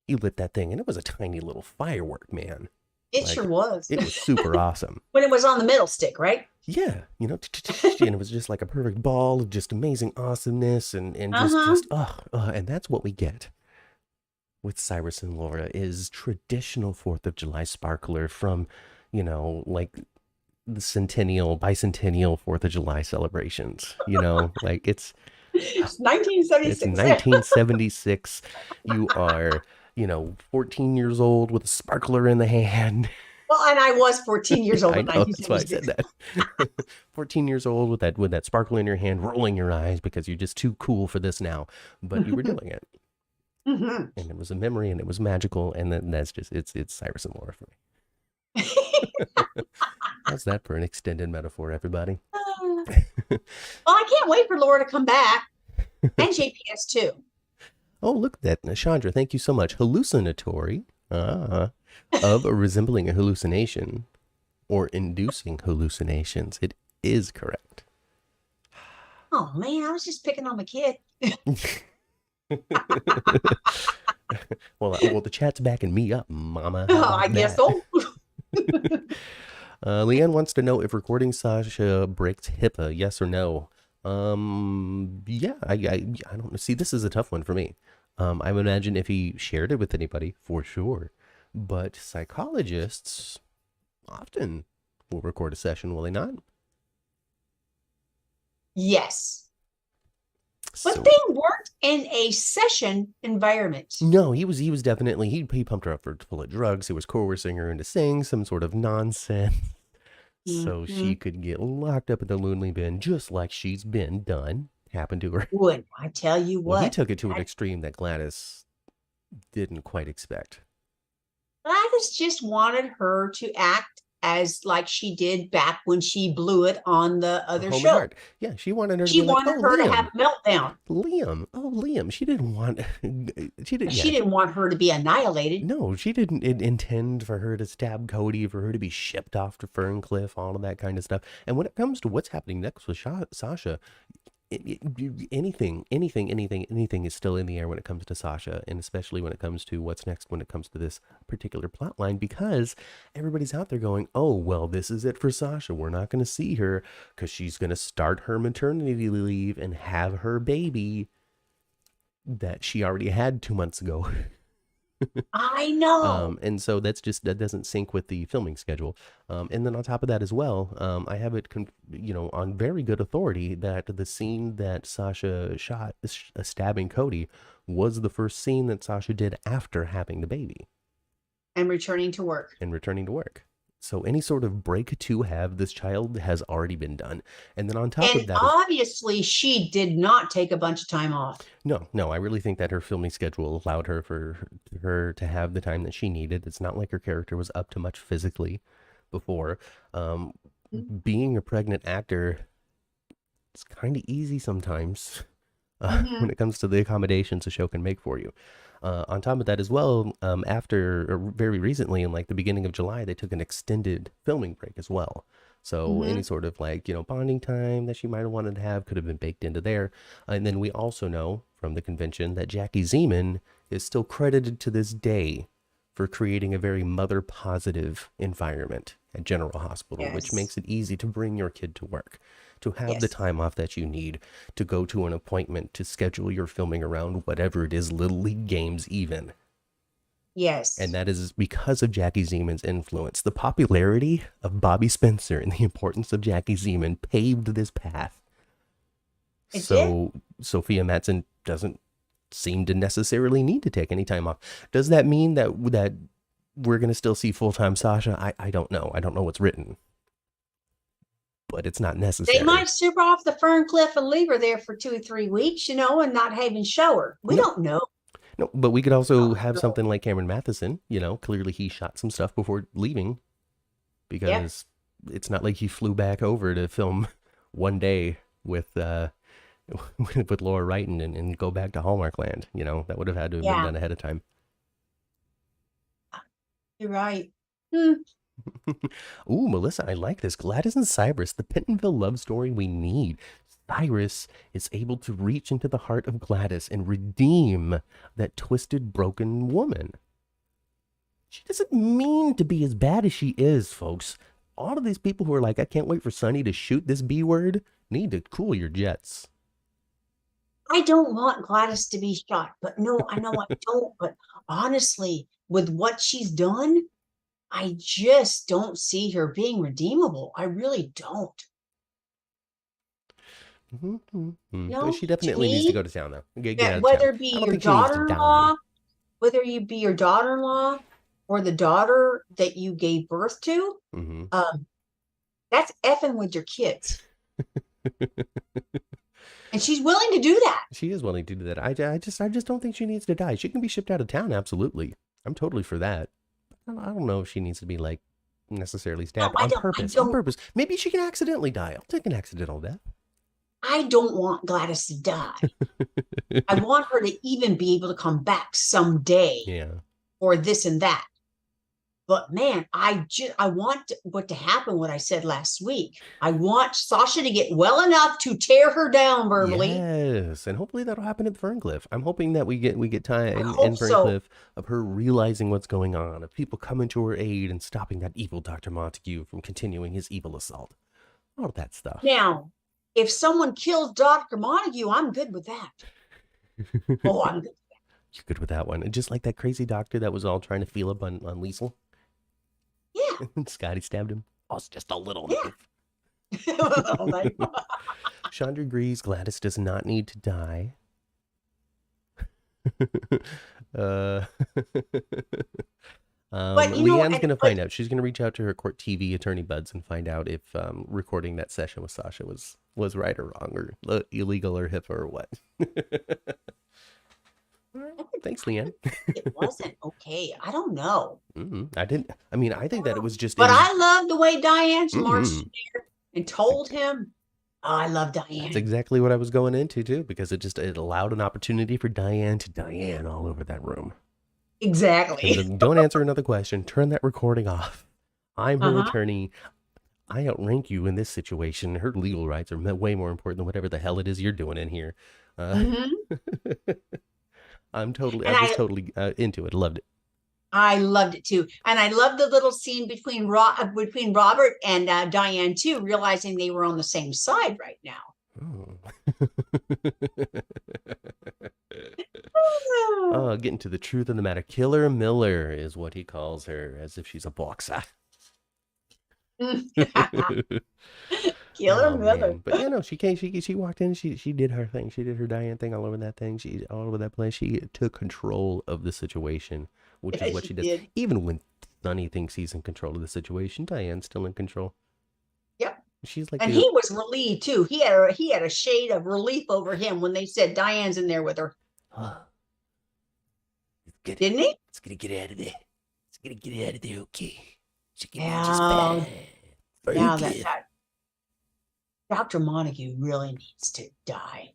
you lit that thing, and it was a tiny little firework, man. It Like, sure was. it was super awesome. When it was on the middle stick, right? Yeah, you know, and it was just like a perfect ball of just amazing awesomeness and Uh-huh. and that's what we get with Cyrus and Laura is traditional 4th of July sparkler from, like the bicentennial 4th of July celebrations, like It's it's 1976. 1976. You are, 14 years old with a sparkler in the hand. Well, and I was 14 years old I in know, that's why I 1976. said that. 14 years old with that sparkle in your hand, rolling your eyes because you're just too cool for this now. But you were doing it. Mhm. And it was a memory and it was magical. And then that's just it's Cyrus and Laura for me. How's that for an extended metaphor, everybody? Well, I can't wait for Laura to come back and JPS too. Oh, look at that. Chandra, thank you so much. Hallucinatory of resembling a hallucination or inducing hallucinations. It is correct. Oh man, I was just picking on the kid. Well, the chat's backing me up, Mama. How Oh, about I guess that? so. Leanne wants to know if recording Sasha breaks HIPAA, yes or no. Yeah, I don't know. See, this is a tough one for me. I would imagine if he shared it with anybody, for sure. But psychologists often will record a session, will they not? Yes. But So they weren't in a session environment. no, he was definitely he pumped her up for full of drugs. He was coercing her into saying some sort of nonsense so she Mhm. could get locked up in the lonely bin, just like she's been done. Happened to her. Would I tell you Well, he what? took it to an That extreme that Gladys didn't quite expect. Gladys just wanted her to act as like she did back when she blew it on the A other home and show. heart. Yeah, she wanted her to She be like, wanted oh, her to have Liam, a meltdown. Liam, oh, Liam. She didn't want, she did, yeah, She didn't want her to be annihilated. no, she didn't intend for her to stab Cody, for her to be shipped off to Ferncliff, all of that kind of stuff. And when it comes to what's happening next with Sasha, anything is still in the air when it comes to Sasha, and especially when it comes to what's next when it comes to this particular plot line, because everybody's out there going, oh, well, this is it for Sasha. We're not going to see her because she's going to start her maternity leave and have her baby that she already had 2 months ago. I know. And so that doesn't sync with the filming schedule. And then on top of that as well, I have it, on very good authority that the scene that Sasha shot stabbing Cody was the first scene that Sasha did after having the baby And returning to work. and returning to work. So any sort of break to have this child has already been done. And then on top of And that is obviously, she did not take a bunch of time off. no, I really think that her filming schedule allowed her for her to have the time that she needed. It's not like her character was up to much physically before. Um, Being a pregnant actor, it's kind of easy sometimes when Mm-hmm. it comes to the accommodations a show can make for you. On top of that as well, after or very recently, in like the beginning of July, they took an extended filming break as well. So Mm-hmm. any sort of like, bonding time that she might have wanted to have could have been baked into there. And then we also know from the convention that Jackie Zeman is still credited to this day for creating a very mother positive environment at General Hospital, which Yes. makes it easy to bring your kid to work, to have the Yes. time off that you need, to go to an appointment, to schedule your filming around whatever it is, Little League games even. And Yes. that is because of Jackie Zeman's influence. The popularity of Bobby Spencer and the importance of Jackie Zeman paved this path. It did. So Sophia Matson doesn't seem to necessarily need to take any time off. Does that mean that we're going to still see full-time Sasha? I don't know. I don't know what's written, but it's not They necessary. might super off the Ferncliff and leave her there for 2 or 3 weeks, and not even show her. We No, don't know. no, but we could also have No. something like Cameron Matheson. Clearly he shot some stuff before leaving Yep. because it's not like he flew back over to film one day with with Laura Wrighton and go back to Hallmark Land. That would have had to have been Yeah. done ahead of time. You're right. Ooh, Melissa, I like this. Gladys and Cyrus, the Pittonville love story we need. Cyrus is able to reach into the heart of Gladys and redeem that twisted, broken woman. She doesn't mean to be as bad as she is, folks. All of these people who are like, I can't wait for Sonny to shoot this B word, need to cool your jets. I don't want Gladys to be shot, but no, I know I don't. But honestly, with what she's done, I just don't see her being redeemable. I really don't. No, She to definitely needs to me, go to town, though. Get that out of town. whether it I be don't your think she needs to die. daughter-in-law, whether you be your daughter-in-law or the daughter that you gave birth to, Mm-hmm. that's effing with your kids. And she's willing to do that. She is willing to do that. I just don't think she needs to die. She can be shipped out of town, absolutely. I'm totally for that. I don't know if she needs to be like necessarily stabbed No, on purpose. On purpose. Maybe she can accidentally die. I'll take an accidental death. I don't want Gladys to die. I want her to even be able to come back someday. Yeah. Or this and that. But man, I want what to happen, what I said last week. I want Sasha to get well enough to tear her down verbally. Yes, and hopefully that'll happen at Ferncliff. I'm hoping that we get time in So. Ferncliff of her realizing what's going on, of people coming to her aid and stopping that evil Dr. Montague from continuing his evil assault. All of that stuff. Now, if someone kills Dr. Montague, I'm good with that. Oh, I'm good. You're good with that one. And just like that crazy doctor that was all trying to feel up on Liesel. Yeah. Scotty stabbed him. Oh, it's just a little knife. Chandra agrees Gladys does not need to die. But Leanne's going to find out. She's going to reach out to her court TV attorney buds and find out if recording that session with Sasha was right or wrong, or illegal or HIPAA or what. Thanks, Leanne. It wasn't okay. I don't know. I think that it was just. But I love the way Diane marched there and told him, oh, I love Diane. That's exactly what I was going into, too, because it allowed an opportunity for Diane to Diane all over that room. Exactly. Don't answer another question. Turn that recording off. I'm her attorney. I outrank you in this situation. Her legal rights are way more important than whatever the hell it is you're doing in here. I'm just totally into it. Loved it. I loved it too. And I loved the little scene between Robert and Diane too, realizing they were on the same side right now. Getting to the truth of the matter. Killer Miller is what he calls her, as if she's a boxer. Killer Miller. Man. But she walked in, she did her thing. She did her Diane thing all over that thing. She all over that place. She took control of the situation, which is what she does. Even when Sonny thinks he's in control of the situation, Diane's still in control. Yep. She's like, and he was relieved too. He had a shade of relief over him when they said Diane's in there with her. Didn't he? It's gonna get out of there. It's gonna get out of there, okay? Now that Dr. Montague really needs to die.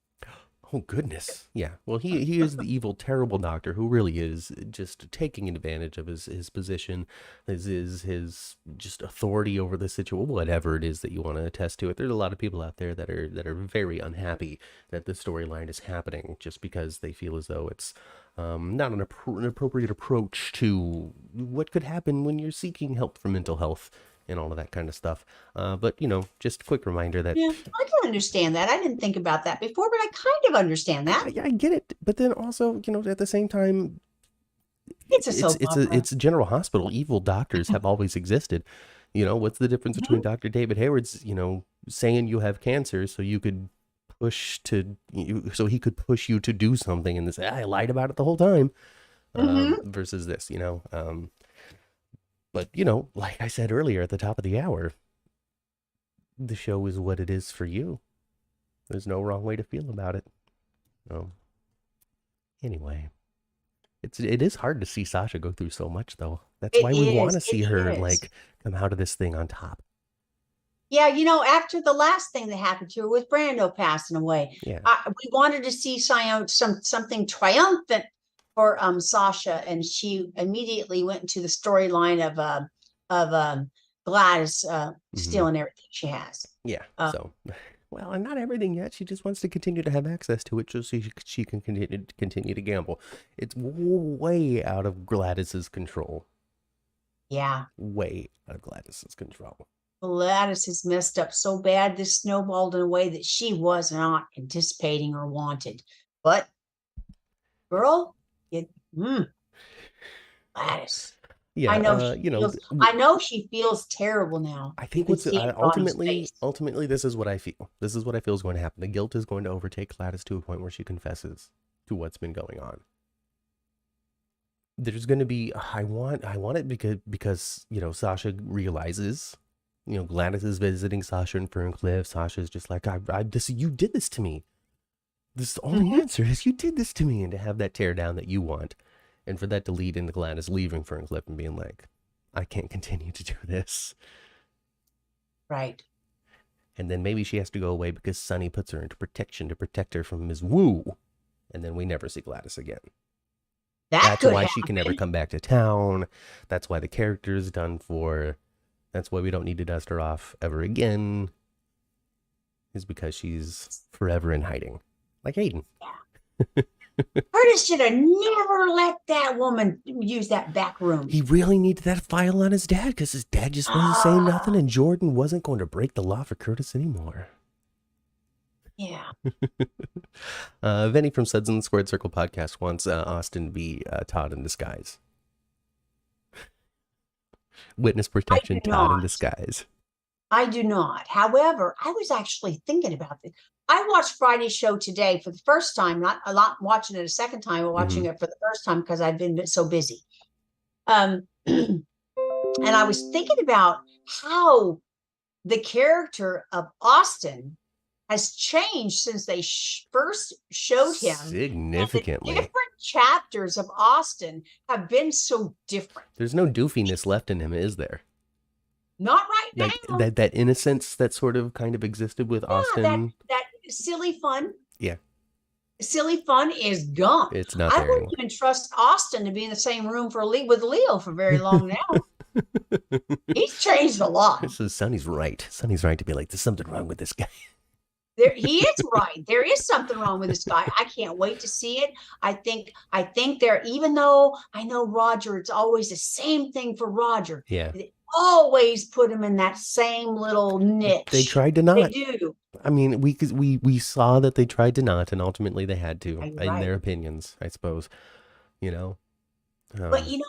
Oh, goodness. Yeah. Well, he is the evil, terrible doctor who really is just taking advantage of his position, his just authority over the situation, whatever it is that you want to attest to it. There's a lot of people out there that are very unhappy that the storyline is happening just because they feel as though it's not an appropriate approach to what could happen when you're seeking help for mental health and all of that kind of stuff. But, just a quick reminder that... Yeah, I can understand that. I didn't think about that before, but I kind of understand that. I get it. But then also, at the same time, it's General Hospital. Evil doctors have always existed. What's the difference between Dr. David Hayward's, saying you have cancer so you could so he could push you to do something and say, I lied about it the whole time, versus this, But, like I said earlier at the top of the hour, the show is what it is for you. There's no wrong way to feel about it. Anyway, it is hard to see Sasha go through so much, though. That's why we want to see her, come out of this thing on top. Yeah, after the last thing that happened to her with Brando passing away, we wanted to see something triumphant for Sasha, and she immediately went into the storyline of Gladys stealing everything she has. Yeah. Well, and not everything yet. She just wants to continue to have access to it, just so she can continue to gamble. It's way out of Gladys's control. Yeah. Way out of Gladys's control. Gladys has messed up so bad, this snowballed in a way that she was not anticipating or wanted. But, girl, Gladys. Yeah, I know she you know, feels. I know she feels terrible now. I You think can what's see it on his ultimately, face. ultimately, this is what I feel. This is what I feel is going to happen. The guilt is going to overtake Gladys to a point where she confesses to what's been going on. There's going to be, I want it because you know, Sasha realizes, you know, Gladys is visiting Sasha in Ferncliff. Sasha's just like, you did this to me. This is the only answer is you did this to me, and to have that tear down that you want, and for that to lead into Gladys leaving Ferncliff and being like, I can't continue to do this. Right. And then maybe she has to go away because Sonny puts her into protection to protect her from Ms. Wu. And then we never see Gladys again. That's why she can never come back to town. That's why the character is done for. That's why we don't need to dust her off ever again. Is because she's forever in hiding. Like Aiden. Yeah. Curtis should have never let that woman use that back room. He really needed that file on his dad because his dad just wasn't saying nothing, and Jordan wasn't going to break the law for Curtis anymore. Yeah. Vinny from Suds in the Squared Circle podcast wants Austin to be Todd in disguise. Witness protection, Todd in disguise. I do not. However, I was actually thinking about this. I watched Friday's show today for the first time, not watching it a second time, but watching it for the first time because I've been so busy. And I was thinking about how the character of Austin has changed since they first showed him. Significantly. The different chapters of Austin have been so different. There's no doofiness left in him, is there? Not right now. That innocence that sort of kind of existed with Austin. That silly fun. Yeah. Silly fun is gone. It's not I there wouldn't anymore. even trust Austin to be in the same room with Leo for very long now. He's changed a lot. This is Sonny's right. Sonny's right to be like, there's something wrong with this guy. He is right. There is something wrong with this guy. I can't wait to see it. I think there, even though I know Roger, it's always the same thing for Roger. Yeah. They always put him in that same little niche. They tried to not. They do. I mean, we saw that they tried to not, and ultimately they had to, in their opinions, I suppose. You know. But you know,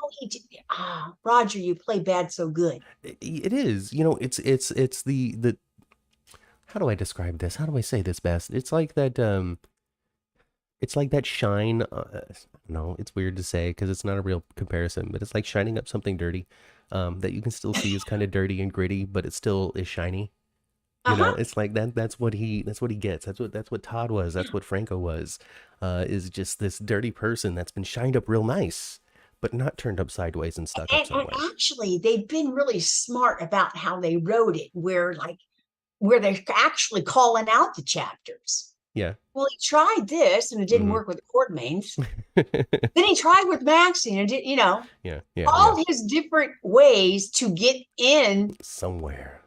Roger, you play bad so good. It is. You know, it's the. How do I describe this? How do I say this best? It's like that. It's like that shine. No, it's weird to say because it's not a real comparison, but it's like shining up something dirty, that you can still see is kind of dirty and gritty, but it still is shiny. You know, it's like that. That's what he gets. That's what Todd was. That's what Franco was. Is just this dirty person that's been shined up real nice, but not turned up sideways and stuck up somewhere. And actually, they've been really smart about how they wrote it, where they're actually calling out the chapters. Yeah. Well, he tried this and it didn't work with the Quartermains. Then he tried with Maxie and it did, you know. Yeah. All his different ways to get in somewhere.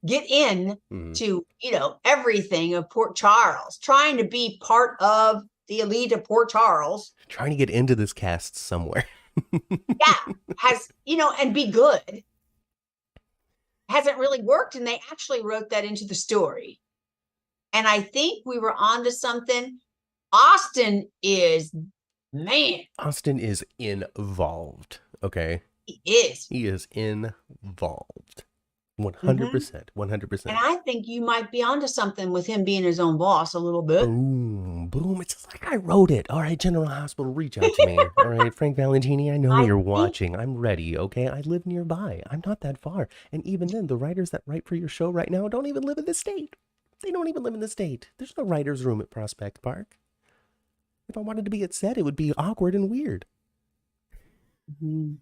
Get in to, you know, everything of Port Charles, trying to be part of the elite of Port Charles. Trying to get into this cast somewhere. Yeah. And be good. Hasn't really worked, and they actually wrote that into the story. And I think we were onto something. Austin is involved. Okay. He is. He is involved. 100%. 100%. And I think you might be onto something with him being his own boss a little bit. Boom. It's like I wrote it. All right, General Hospital, reach out to me. All right, Frank Valentini, I know you're watching. I'm ready, okay? I live nearby. I'm not that far. And even then, the writers that write for your show right now don't even live in the state. They don't even live in the state. There's no writer's room at Prospect Park. If I wanted to be at set, it would be awkward and weird. Could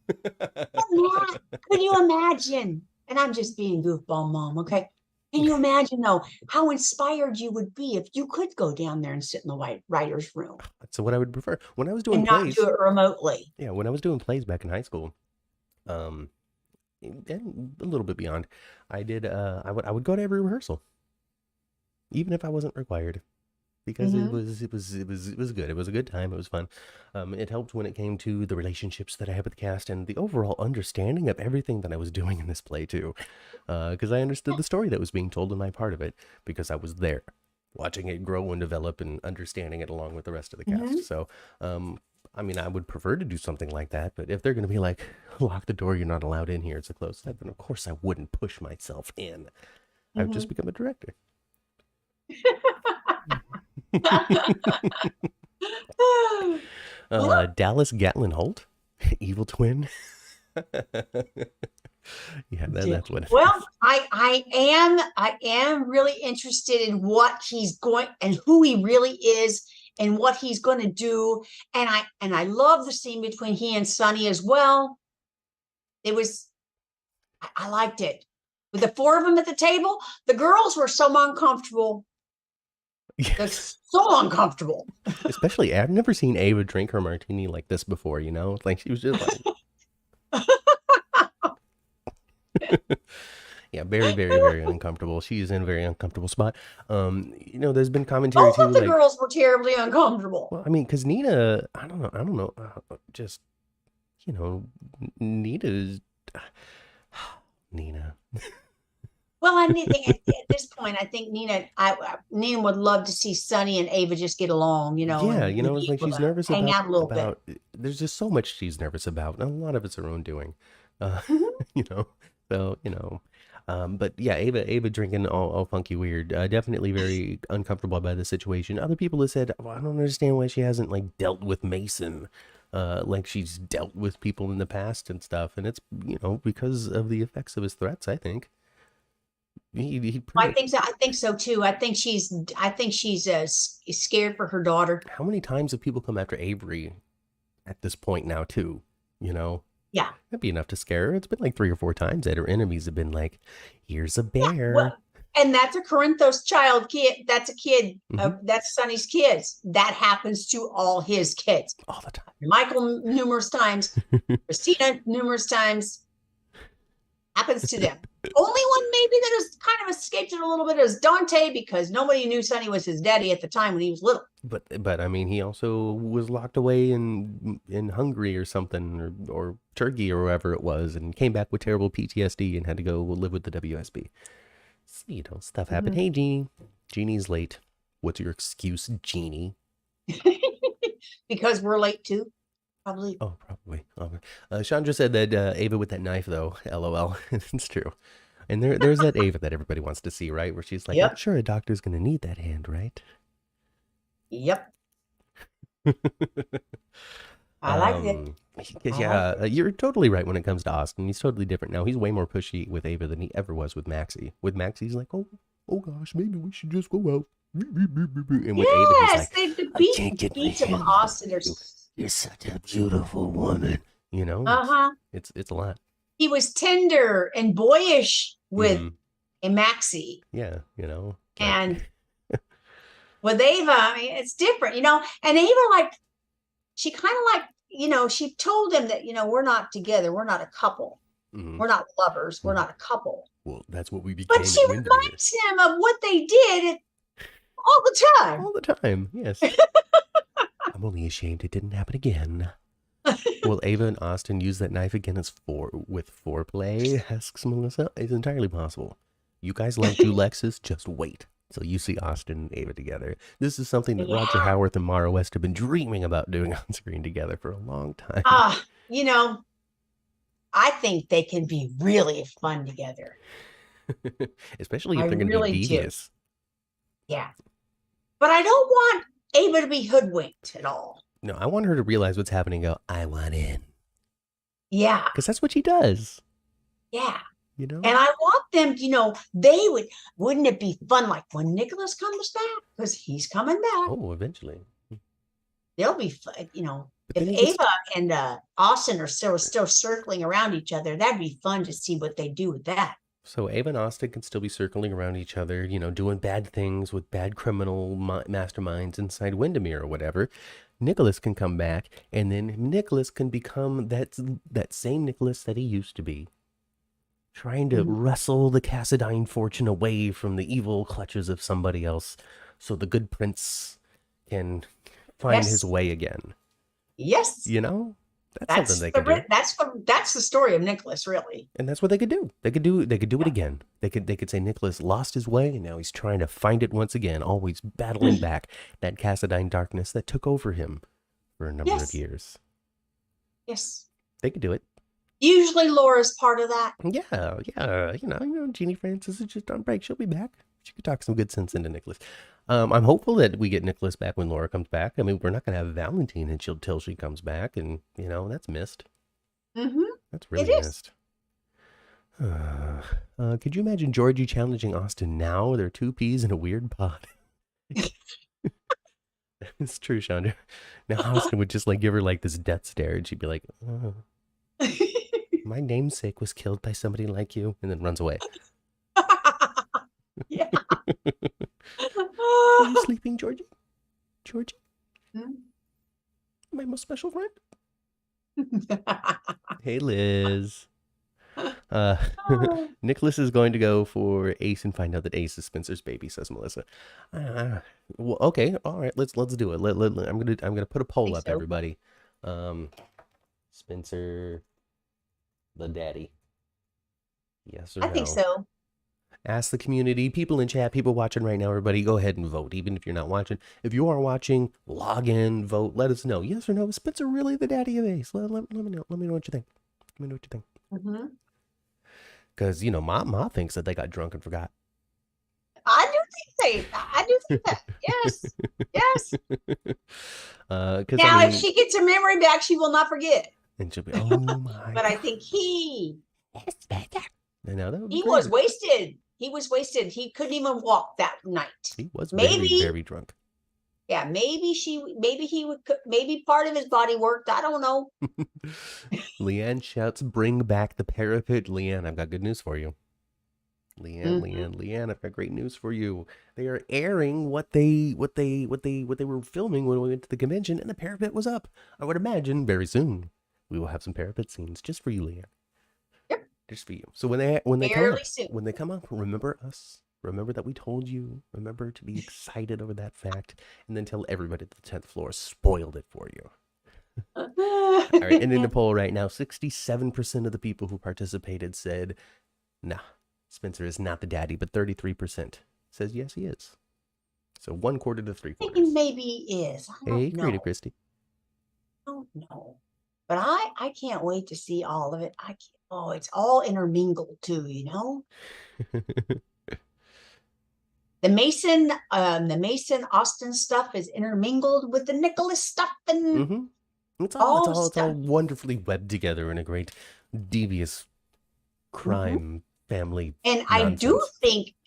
you imagine? And I'm just being goofball mom, okay? Can you imagine, though, how inspired you would be if you could go down there and sit in the writer's room? So what I would prefer. When I was doing and plays... not do it remotely. Yeah, when I was doing plays back in high school, and a little bit beyond, I did, I would go to every rehearsal. Even if I wasn't required. because it was good. It was a good time. It was fun. It helped when it came to the relationships that I had with the cast and the overall understanding of everything that I was doing in this play too, because I understood the story that was being told in my part of it because I was there, watching it grow and develop and understanding it along with the rest of the cast. So, I mean, I would prefer to do something like that, but if they're going to be like, lock the door, you're not allowed in here, it's a closed set, then of course I wouldn't push myself in. I would just become a director. Dallas Gatlin Holt, evil twin. Yeah, that's what it well is. I am really interested in what he's going and who he really is and what he's going to do, and I love the scene between he and Sonny as well. It was, I liked it with the four of them at the table. The girls were so uncomfortable. Yes. So uncomfortable. Especially, I've never seen Ava drink her martini like this before, you know? Like, she was just like... Yeah, very, very, very uncomfortable. She is in a very uncomfortable spot. You know, there's been commentary Both too. Of the girls were terribly uncomfortable. Well, I mean, because Nina, I don't know, just, you know, Nina. Well, I mean, at this point, I think Nina would love to see Sonny and Ava just get along, you know. Yeah, you know, it's like she's nervous hang out a little bit. There's just so much she's nervous about, and a lot of it's her own doing. You know, so you know. But yeah, Ava drinking all funky weird. Definitely very uncomfortable by the situation. Other people have said, well, I don't understand why she hasn't like dealt with Mason, like she's dealt with people in the past and stuff. And it's, you know, because of the effects of his threats, I think. I think so too. I think she's scared for her daughter. How many times have people come after Avery at this point now too? You know? Yeah. That'd be enough to scare her. It's been like 3 or 4 times that her enemies have been like, here's a bear. Yeah, well, and that's a Corinthos kid. That's a kid. That's Sonny's kids. That happens to all his kids. All the time. Michael numerous times. Christina numerous times. Happens to them. Only one maybe that has kind of escaped it a little bit is Dante, because nobody knew Sonny was his daddy at the time when he was little. But I mean, he also was locked away in Hungary or something, or Turkey or wherever it was, and came back with terrible PTSD and had to go live with the WSB. So, you know, stuff happened. Hey, Jeannie. Jeannie's late. What's your excuse, Jeannie? Because we're late too. Probably. Oh, probably. Chandra said that Ava with that knife, though. LOL. It's true. And there's that Ava that everybody wants to see, right? Where she's like, yep. I'm sure a doctor's going to need that hand, right? Yep. I like it. Yeah, you're totally right when it comes to Austin. He's totally different now. He's way more pushy with Ava than he ever was with Maxie. With Maxie, he's like, oh gosh, maybe we should just go out. And with Ava, he's like, the beats of Austin are... You're such a beautiful woman. You know? It's a lot. He was tender and boyish with a Maxie. Yeah, you know. And with Ava, I mean, it's different, you know. And Ava, like, she kind of like, you know, she told him that, you know, we're not together. We're not a couple. We're not lovers. We're not a couple. Well, that's what we became. But she reminds him of what they did all the time. All the time, yes. I'm only ashamed it didn't happen again. Will Ava and Austin use that knife again with foreplay? Asks Melissa. It's entirely possible. You guys like two Lexus? Just wait. So you see Austin and Ava together. This is something that Roger Howarth and Mara West have been dreaming about doing on screen together for a long time. You know, I think they can be really fun together. Especially if they're going to be devious. Yeah. But I don't want Ava to be hoodwinked at all. No, I want her to realize what's happening and go, I want in. Yeah. Because that's what she does. Yeah. You know? And I want them, you know, wouldn't it be fun, like when Nicholas comes back? Because he's coming back. Oh, eventually. They'll be fun, you know. If Ava and Austin are still circling around each other, that'd be fun to see what they do with that. So Ava and Austin can still be circling around each other, you know, doing bad things with bad criminal masterminds inside Windermere or whatever. Nicholas can come back, and then Nicholas can become that same Nicholas that he used to be. Trying to wrestle the Cassadine fortune away from the evil clutches of somebody else. so the good prince can find his way again. Yes. You know, that's something they can do. That's the story of Nicholas, really. And that's what they could do. They could do it again. They could say Nicholas lost his way and now he's trying to find it once again, always battling back that Cassadine darkness that took over him for a number of years. Yes. They could do it. Usually Laura's part of that. Yeah. You know, Jeannie Francis is just on break. She'll be back. She could talk some good sense into Nicholas. I'm hopeful that we get Nicholas back when Laura comes back. I mean, we're not going to have Valentine until she comes back, and, you know, that's missed. Mm-hmm. That's really missed. Could you imagine Georgie challenging Austin now? They're two peas in a weird pod. It's true, Chandra. Now Austin would just like give her like this death stare, and she'd be like, "Oh, my namesake was killed by somebody like you," and then runs away. Yeah. Are you sleeping, Georgie? Georgie? My most special friend? Hey, Liz. Nicholas is going to go for Ace and find out that Ace is Spencer's baby, says Melissa. Well, okay, all right, let's do it. I'm gonna put a poll up, everybody. Spencer, the daddy. Yes or no? I think so. Ask the community, people in chat, people watching right now, everybody, go ahead and vote. Even if you're not watching, if you are watching, log in, vote, let us know. Yes or no, is Spencer really the daddy of Ace? Let me know. Let me know what you think. Let me know what you think. Mm-hmm. Because, you know, Ma thinks that they got drunk and forgot. I do think that. Yes. Yes. Now, if she gets her memory back, she will not forget. And she'll be, oh my. But I think he was wasted. He was wasted. He couldn't even walk that night. He was very, very drunk. Yeah, maybe part of his body worked. I don't know. Leanne shouts, "Bring back the parapet." Leanne, I've got good news for you. Leanne, I've got great news for you. They are airing what they were filming when we went to the convention, and the parapet was up. I would imagine very soon we will have some parapet scenes just for you, Leanne. Yep. Just for you. So when they come up, remember us. Remember that we told you. Remember to be excited over that fact, and then tell everybody that the 10th floor spoiled it for you. All right, and in the poll right now, 67% of the people who participated said, "Nah, Spencer is not the daddy," but 33% says yes, he is. So 1/4 to 3/4. I think maybe he is. Hey, Creative Christy. I don't know, but I can't wait to see all of it. It's all intermingled too, you know. The Mason Austin stuff is intermingled with the Nicholas stuff, and it's all wonderfully webbed together in a great devious crime family. And nonsense.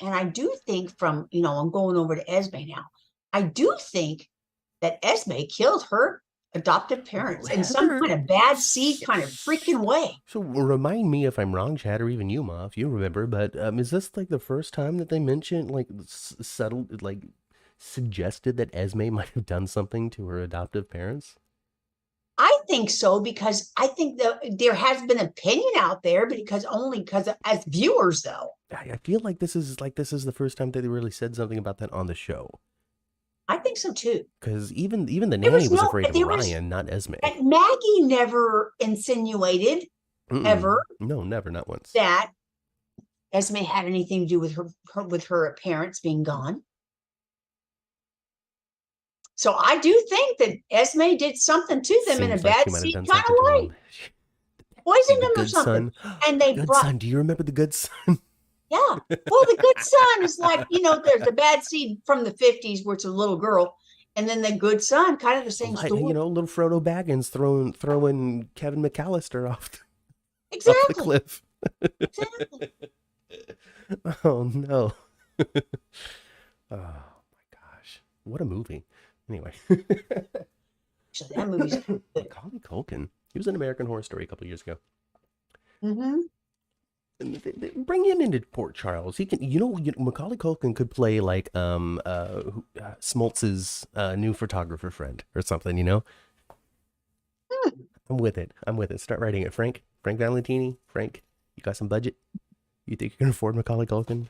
I do think from, you know, I'm going over to Esme now. I do think that Esme killed her adoptive parents in some kind of bad seed kind of freaking way. So remind me if I'm wrong, Chad, or even you, Ma, if you remember, but is this like the first time that they mentioned, like, suggested that Esme might have done something to her adoptive parents? I think so, because I think there has been opinion out there, because as viewers, though. I feel like this is the first time that they really said something about that on the show. I think so too. Because even the nanny was afraid of Ryan, not Esme. And Maggie never insinuated ever. No, never, not once. That Esme had anything to do with her parents being gone. So I do think that Esme did something to them in a bad seed kind of way. Poisoned them or something. And they son. Do you remember the good son? Yeah. Well, the good son is like, you know, there's a bad seed from the 50s where it's a little girl, and then the good son, kind of the same story. You know, little Frodo Baggins throwing Kevin McAllister off the cliff. Exactly. Oh no. Oh my gosh. What a movie. Anyway. Actually, that movie's good. Macaulay Culkin. He was in American Horror Story a couple of years ago. They bring him into Port Charles. He can, Macaulay Culkin could play like Smoltz's new photographer friend or something, you know. I'm with it. Start writing it. Frank Valentini. Frank, you got some budget? You think you can afford Macaulay Culkin?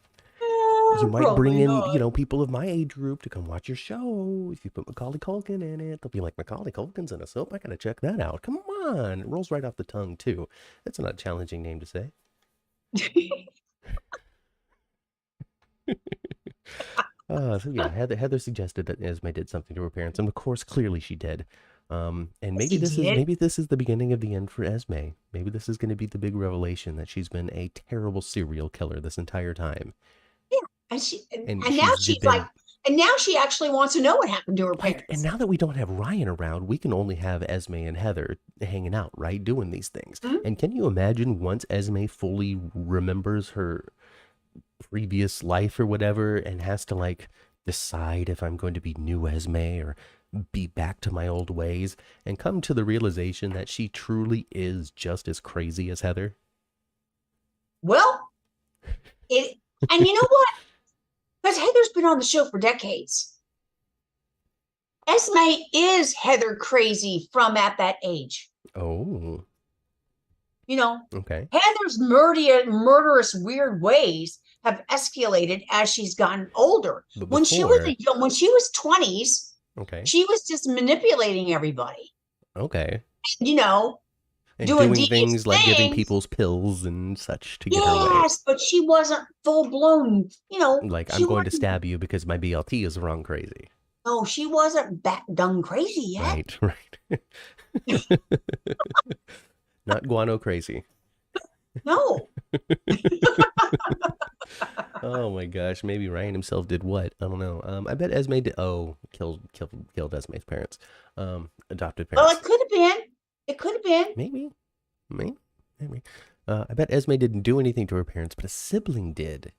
You might bring Probably in, not. people of my age group to come watch your show. If you put Macaulay Culkin in it, they'll be like, Macaulay Culkin's in a soap. I gotta check that out. Come on. It rolls right off the tongue, too. That's not a challenging name to say. So yeah, Heather suggested that Esme did something to her parents, and of course, clearly she did. And Yes, maybe he did. maybe this is the beginning of the end for Esme. Maybe this is going to be the big revelation that she's been a terrible serial killer this entire time, Yeah. And and now she's she's like, been and now she actually wants to know what happened to her right. And parents. now that we don't have Ryan around, we can only have Esme and Heather hanging out, right, doing these things. Hmm? And can you imagine once Esme fully remembers her previous life or whatever and has to like decide if I'm going to be new Esme or be back to my old ways and come to the realization that she truly is just as crazy as Heather? Well, it, and you know what? Because Heather's been on the show for decades. Esme is Heather crazy from at that age. Oh, You know, okay. Heather's murderous, weird ways have escalated as she's gotten older. But When she before, was 20s, okay, she was just manipulating everybody. okay. You know, And doing doing devious things like giving things. people's pills and such to get her way. Yes, but she wasn't full blown. Like, I'm She going to wasn't. stab you because my BLT is wrong crazy. No, she wasn't that done crazy yet. Right, right. Not guano crazy. No. Oh my gosh, maybe Ryan himself did what? I don't know. I bet Esme did. Oh, killed Esme's parents, adopted Well, parents. it could have been. It could have been. Maybe, maybe. I bet Esme didn't do anything to her parents, but a sibling did,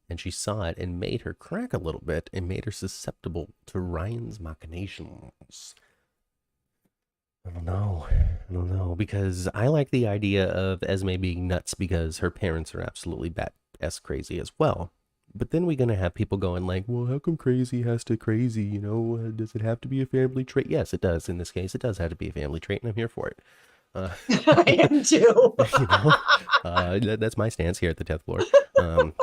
and she saw it and made her crack a little bit and made her susceptible to Ryan's machinations. I don't know, because I like the idea of Esme being nuts because her parents are absolutely bat-s crazy as well. But then we're going to have people going like, well, how come crazy has to crazy, does it have to be a family trait? Yes, it does. In this case, it does have to be a family trait, and I'm here for it. I am too. That's my stance here at the 10th floor. I'm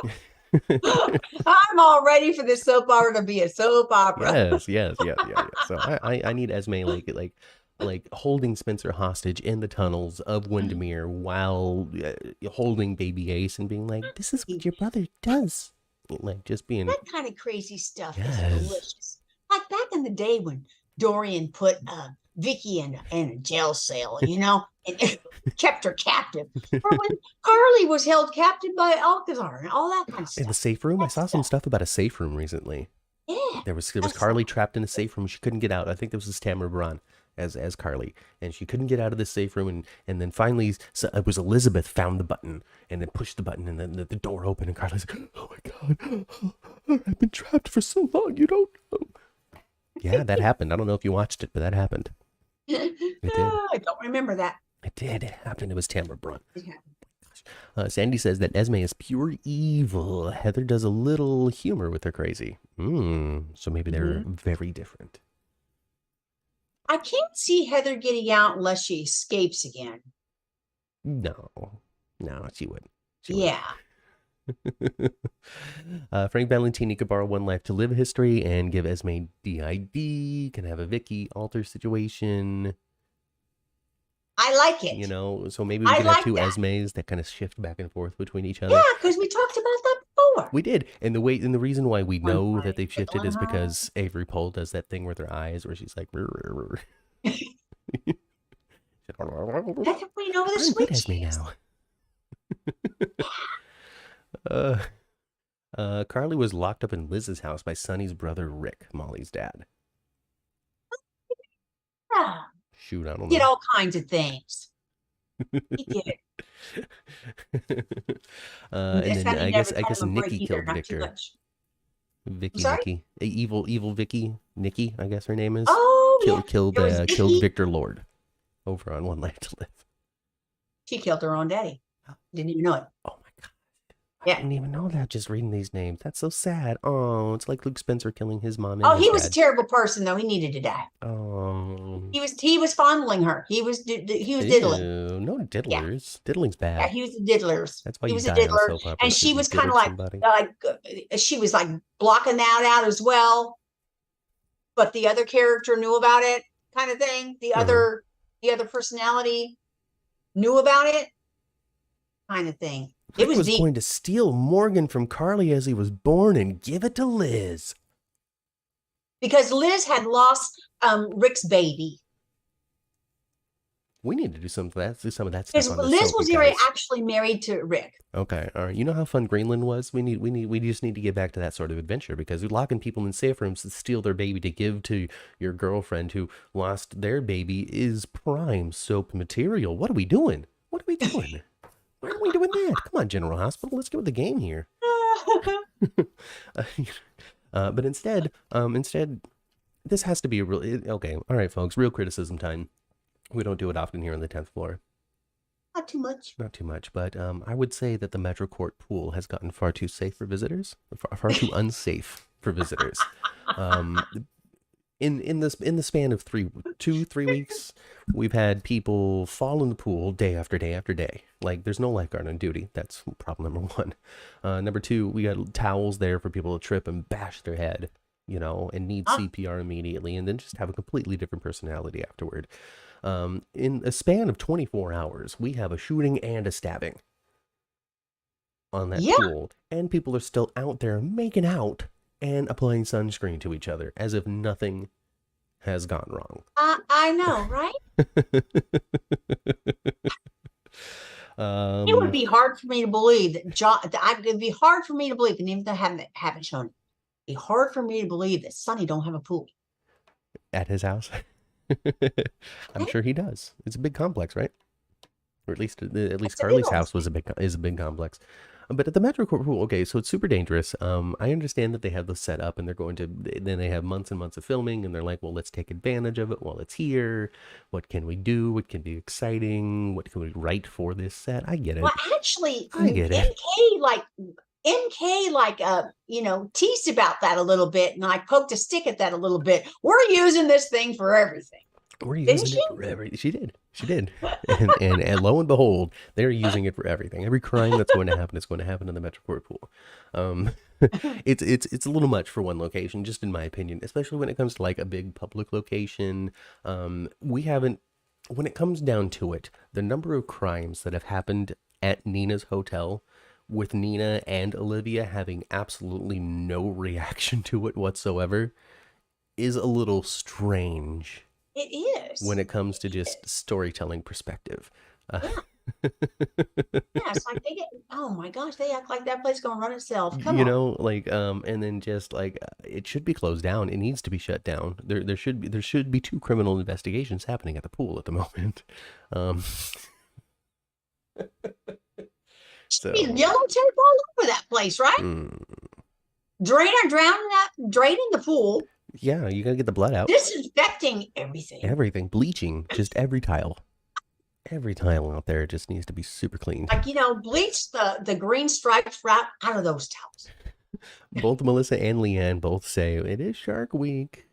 all ready for this soap opera to be a soap opera. Yes. So I need Esme like holding Spencer hostage in the tunnels of Windermere while holding baby Ace and being like, "This is what your brother does." Like just being That kind of crazy stuff is yes, delicious. Like back in the day when Dorian put Vicky in a jail cell, and kept her captive. Or when Carly was held captive by Alcazar and all that kind of in the stuff. safe room. I That saw some stuff. stuff about a safe room recently. Yeah. There was That's Carly trapped in a safe room. She couldn't get out. I think this was Tamara Braun as Carly, and she couldn't get out of the safe room. And then finally, it was Elizabeth found the button and then pushed the button, and then the door opened, and Carly's like, "Oh my god, I've been trapped for so long. You don't know." Yeah, that happened. I don't know if you watched it, but that happened. It did. I don't remember that. It did. It happened. It was Tamara Braun. It happened. Sandy says that Esme is pure evil. Heather does a little humor with her crazy. So maybe they're very different. I can't see Heather getting out unless she escapes again. No, she wouldn't. Yeah. Frank Valentini could borrow one life to live history and give Esme DID. Can have a Vicky alter situation. I like it. So maybe we I can like have two that. Esmes that kind of shift back and forth between each other. Yeah, because we talked about that before. We did, and the reason why we know One that they've life, shifted is one because Avery Pohl does that thing with her eyes where she's like, "Rrr, rrr, rrr." That's how we know the I'm good switch Esme is. now. Carly was locked up in Liz's house by Sonny's brother Rick, Molly's dad. Yeah. Shoot, I don't know. He did all kinds of things. He did. And then I guess Nikki killed Victor. Nikki, evil Vicky, Nikki, I guess her name is. Oh, killed Victor Lord over on One Life to Live. She killed her own daddy. Didn't even know it. Oh my god. Yeah. I didn't even know that just reading these names. That's so sad. Oh, it's like Luke Spencer killing his mom. And he was a terrible person, though. He needed to die. Oh. He was fondling her. He was diddling. No Not Yeah. diddlers. Diddling's Yeah, bad. he was a diddlers. That's why He you was a die on diddler, soap operas, and she 'cause you was kind of diddled somebody. she was like blocking that out as well. But the other character knew about it, kind of thing. The other personality knew about it, kind of thing. It Rick was was deep going to steal Morgan from Carly as he was born and give it to Liz. because Liz had lost Rick's baby. We need to do some of that. Do some of that Because stuff on the Liz soap, was you already guys. actually married to Rick. Okay, all right. You know how fun Greenland was? We just need to get back to that sort of adventure, because locking people in safe rooms to steal their baby to give to your girlfriend who lost their baby is prime soap material. What are we doing? What are we doing? Why aren't we doing that? Come on, General Hospital. Let's get with the game here. But instead, this has to be a real. Okay, all right, folks. Real criticism time. We don't do it often here on the 10th floor. Not too much. Not too much, but I would say that the Metro Court pool has gotten far too safe for visitors, far too unsafe for visitors. In the span of 3 weeks, we've had people fall in the pool day after day after day. Like, there's no lifeguard on duty. That's problem number one. Number two, we got towels there for people to trip and bash their head, and need CPR immediately, and then just have a completely different personality afterward. In a span of 24 hours, we have a shooting and a stabbing on that pool, and people are still out there making out and applying sunscreen to each other as if nothing has gone wrong. I know, right? It would be hard for me to believe that it'd be hard for me to believe, and even if they haven't shown it, it'd be hard for me to believe that Sonny don't have a pool at his house. I'm sure he does. It's a big complex, right? Or at least Carly's house is a big complex. But at the Metro Court pool, okay, so it's super dangerous. I understand that they have this set up, and then they have months and months of filming, and they're like, well, let's take advantage of it while it's here. What can we do? What can be exciting? What can we write for this set? I get it. Well, actually, I get it. MK teased about that a little bit, and I poked a stick at that a little bit. We're using this thing for everything. We're using it for everything. She did. And lo and behold, they're using it for everything. Every crime that's going to happen is going to happen in the Metro Court pool. It's a little much for one location, just in my opinion, especially when it comes to like a big public location. When it comes down to it, the number of crimes that have happened at Nina's hotel, with Nina and Olivia having absolutely no reaction to it whatsoever, is a little strange. It is. When it comes to just storytelling perspective. It's like they get, oh my gosh, they act like that place is going to run itself. Come on. And then just like, it should be closed down. It needs to be shut down. There should be 2 criminal investigations happening at the pool at the moment. So yellow tape all over that place, right? Draining the pool. Yeah, you gotta get the blood out. Disinfecting everything. Everything. Bleaching. Just every tile. Every tile out there just needs to be super clean. Like, bleach the green stripes right out of those towels. Both Melissa and Leanne both say it is Shark Week.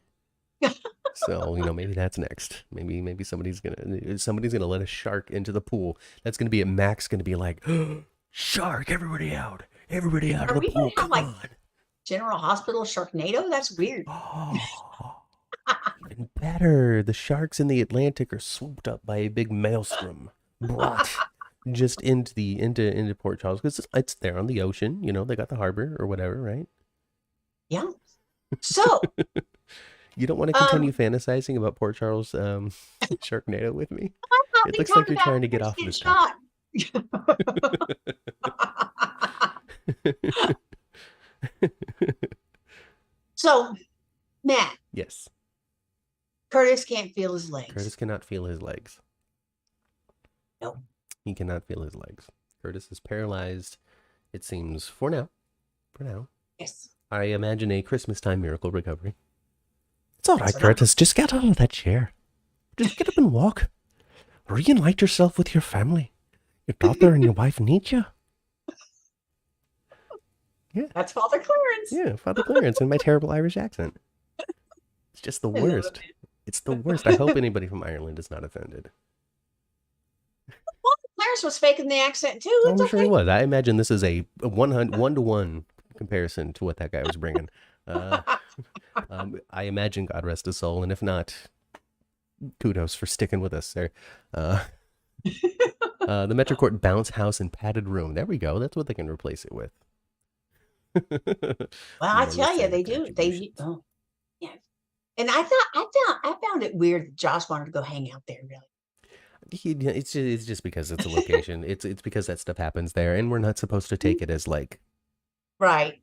So, maybe that's next. Maybe somebody's gonna let a shark into the pool. That's gonna be it. Mac's gonna be like, shark, everybody out of the pool. Come on. General Hospital Sharknado? That's weird. Even better. The sharks in the Atlantic are swooped up by a big maelstrom, brought just into Port Charles, because it's there on the ocean. They got the harbor or whatever, right? Yeah. So you don't want to continue fantasizing about Port Charles Sharknado with me? It looks like you're trying to get off of this shot. So, Matt. Yes. Curtis can't feel his legs. Curtis cannot feel his legs. No. He cannot feel his legs. Curtis is paralyzed, it seems, for now. Yes. I imagine a Christmas time miracle recovery. It's all right, Curtis. Just get out of that chair. Just get up and walk. Reunite yourself with your family. Your daughter and your wife need you. Yeah. That's Father Clarence. Yeah, Father Clarence in my terrible Irish accent. It's just the worst. It's the worst. I hope anybody from Ireland is not offended. Father Cyrus was faking the accent too. It's I'm sure okay. he was. I imagine this is a 1-to-1 comparison to what that guy was bringing. I imagine, God rest his soul, and if not, kudos for sticking with us there. The Metro Court bounce house and padded room. There we go. That's what they can replace it with. Well, I tell you, Melissa they do. They contributions. oh yeah. And I found it weird that Josh wanted to go hang out there. Really, It's just because it's a location. It's because that stuff happens there, and we're not supposed to take it as like, right?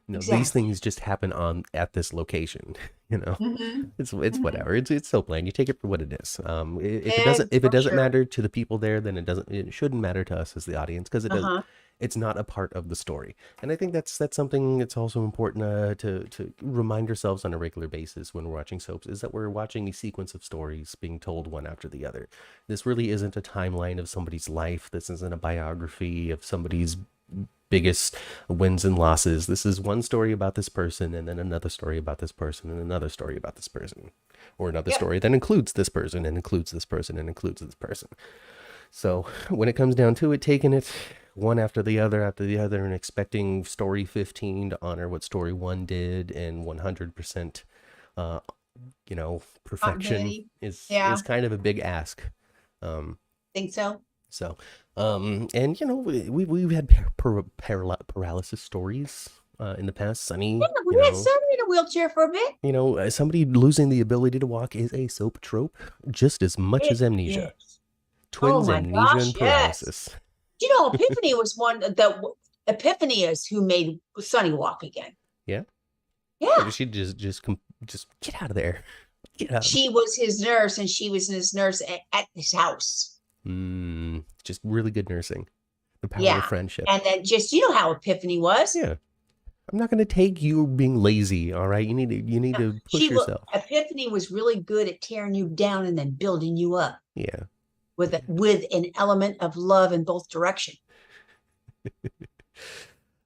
you know, these Exactly. things just happen at this location. You know, Mm-hmm. it's Mm-hmm. whatever. It's so plain. You take it for what it is. Yeah, If it for doesn't sure. matter to the people there, then it shouldn't matter to us as the audience because it does. Uh-huh. It's not a part of the story, and I think that's something that's also important to remind ourselves on a regular basis when we're watching soaps is that we're watching a sequence of stories being told one after the other. This really isn't a timeline of somebody's life. This isn't a biography of somebody's biggest wins and losses. This is one story about this person, and then another story about this person, and another story about this person, or another Yep. story that includes this person, and includes this person, and includes this person. So when it comes down to it, taking it one after the other, and expecting story 15 to honor what story 1 did and 100%, uh, perfection Continuity. is Yeah, kind of a big ask. Um, think so. so, and we've had paralysis stories in the past. Sunny, Yeah, we had Sunny in a wheelchair for a bit. somebody losing the ability to walk is a soap trope just as much It as amnesia. is. Oh Twins, my amnesia, gosh, and yes. paralysis. You know, Epiphany was one that Epiphany is who made Sunny walk again. Yeah, Yeah. she just get out of there. Get out. She was his nurse and she was his nurse at his house. Just really good nursing. The power of Yeah. friendship. And then just, you know how Epiphany was. Yeah, I'm not gonna take you being lazy. All right, you need to push yourself. Epiphany was really good at tearing you down and then building you up Yeah. with an element of love in both direction.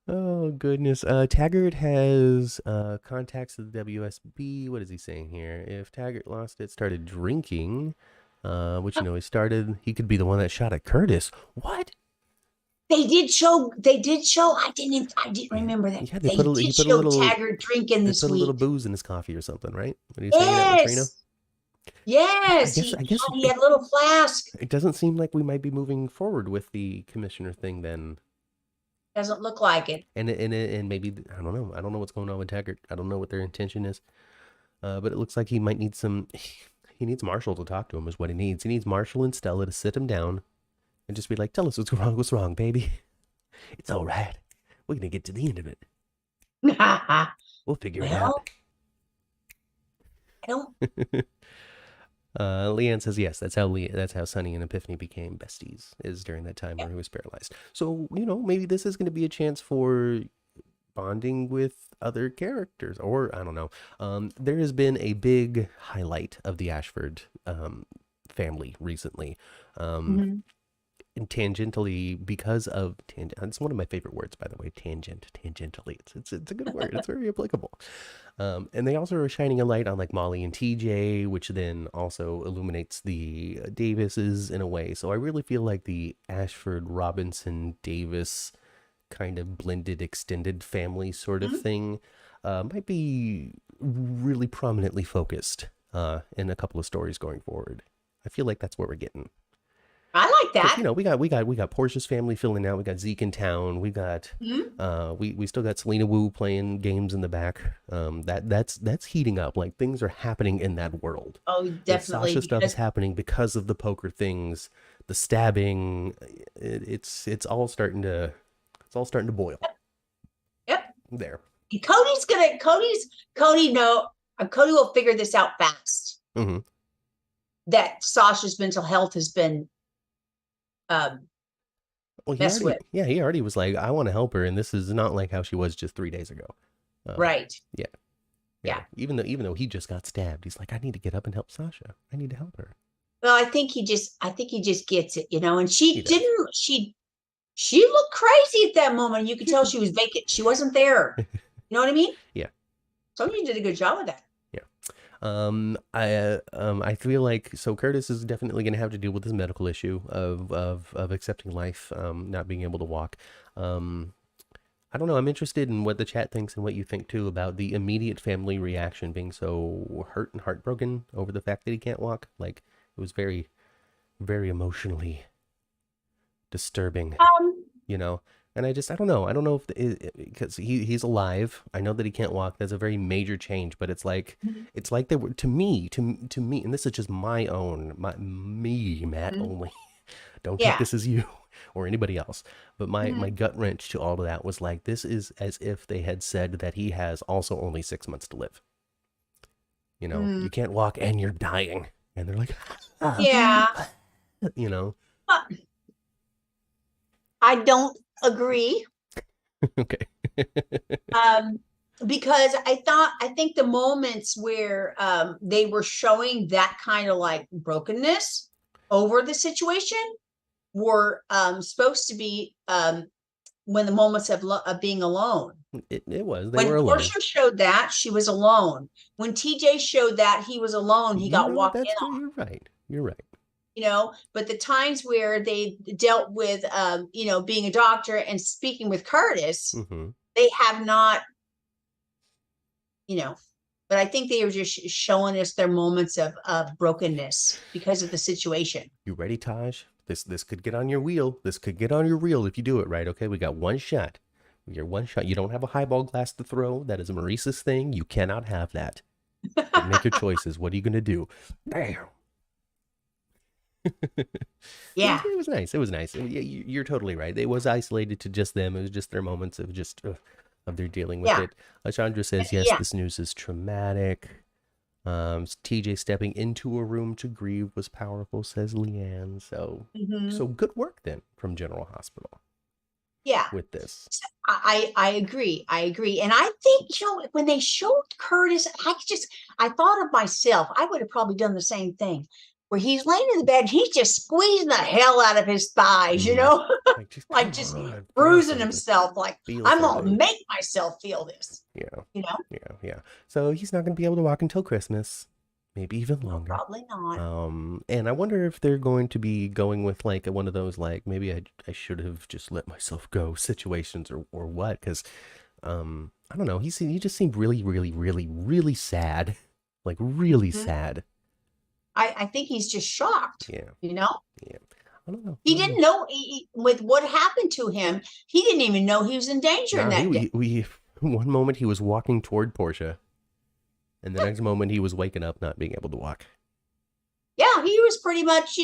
Oh goodness. Taggart has contacts to the WSB. What is he saying here? If Taggart lost it, started drinking, which he could be the one that shot at Curtis. What? They did show. I didn't Yeah, remember that. yeah. They did show Taggart drinking They the put a little sweet. booze in his coffee or something, right? When he was hanging out with Trina. Yes. I Yes. guess I guess He had a little flask. it doesn't seem like we might be moving forward with the commissioner thing then. Doesn't look like it. And maybe I don't know. I don't know what's going on with Taggart. I don't know what their intention is. But it looks like he might need some. He needs Marshall to talk to him. Is what he needs. He needs Marshall and Stella to sit him down and just be like, "Tell us what's wrong. What's wrong, baby? It's all right. We're gonna get to the end of it. We'll figure it Well, out." I don't. Leanne says yes. That's how Sunny and Epiphany became besties. Is during that time where he was paralyzed. So maybe this is going to be a chance for bonding with other characters, or I don't know. There has been a big highlight of the Ashford family recently. Mhm. And tangentially because of it's one of my favorite words, by the way. Tangentially, it's a good word. It's very applicable. And they also are shining a light on like Molly and TJ, which then also illuminates the Davises in a way. So I really feel like the Ashford Robinson Davis kind of blended extended family sort of Mhm. thing might be really prominently focused in a couple of stories going forward. I feel like that's what we're getting. I like Because that. we got Portia's family filling out. We got Zeke in town. We got Mhm. we still got Selena Wu playing games in the back. That's heating up. Like things are happening in that world. Oh, The definitely. Sasha stuff is Because happening because of the poker things, the stabbing. It's all starting to boil yep. there. And Cody will figure this out fast. Mm-hmm. That Sasha's mental health has been Well, messed with. he already was like, I want to help her, and this is not like how she was just 3 days ago. Right. Yeah. Yeah. Even though he just got stabbed, he's like, I need to get up and help Sasha. I need to help her. Well, I think he just gets it, and He does. she looked crazy at that moment. You could tell she was vacant. She wasn't there. You know what I mean? Yeah. So you did a good job with that. Yeah. I feel like so Curtis is definitely going to have to deal with this medical issue of accepting life, not being able to walk. Um, I don't know. I'm interested in what the chat thinks and what you think too about the immediate family reaction being so hurt and heartbroken over the fact that he can't walk. Like it was very, very emotionally disturbing, Um, you know. And I don't know. I don't know if because he's alive. I know that he can't walk. That's a very major change, but it's like they were to me, and this is just me, Matt mhm. only. Don't take Yeah. this as you or anybody else. But my Mhm. gut wrench to all of that was like, this is as if they had said that he has also only 6 months to live. You know, Mm. you can't walk and you're dying. And they're like, Yeah. you know, Uh, I don't agree. okay. Um, because I think the moments where they were showing that kind of like brokenness over the situation were supposed to be when the moments of being alone. It was. They When were alone. Portia showed that, she was alone. When TJ showed that he was alone, he You got know what? walked That's in true. on, You're right. You're right. but the times where they dealt with, being a doctor and speaking with Curtis, Mm-hmm. they have not, you know, but I think they were just showing us their moments of brokenness because of the situation. You ready, Taj? This could get on your wheel. This could get on your reel if you do it right. Okay, we got one shot. You're one shot. You don't have a highball glass to throw. That is Maurice's thing. You cannot have that. But make your choices. What are you gonna do? Bam. Yeah. It was nice. It was nice. You're totally right. It was isolated to just them. It was just their moments of just of their dealing with Yeah. it. Chandra says, yes, Yeah. this news is traumatic. TJ stepping into a room to grieve was powerful, says Leanne. So, Mhm. so good work then from General Hospital Yeah. with this. So I agree. I agree. And I think, when they showed Curtis, I thought of myself. I would have probably done the same thing where he's laying in the bed and he's just squeezing the hell out of his thighs, Like, just like come just on, feel bruising something, himself. Like, feel I'm going to something. make myself feel this, Yeah, you know? yeah. So he's not going to be able to walk until Christmas, maybe even No, longer. probably not. And I wonder if they're going to be going with like one of those like maybe I should have just let myself go situations or what? Because I don't know. He just seemed really, really, really, really sad, like really Mhm. sad. I think he's just shocked, Yeah, you know? yeah. I don't know. I He don't didn't know. know with what happened to him. He didn't even know he was in danger in Nah, that day. we one moment he was walking toward Portia, and the next moment he was waking up not being able to walk. Yeah, he was pretty much,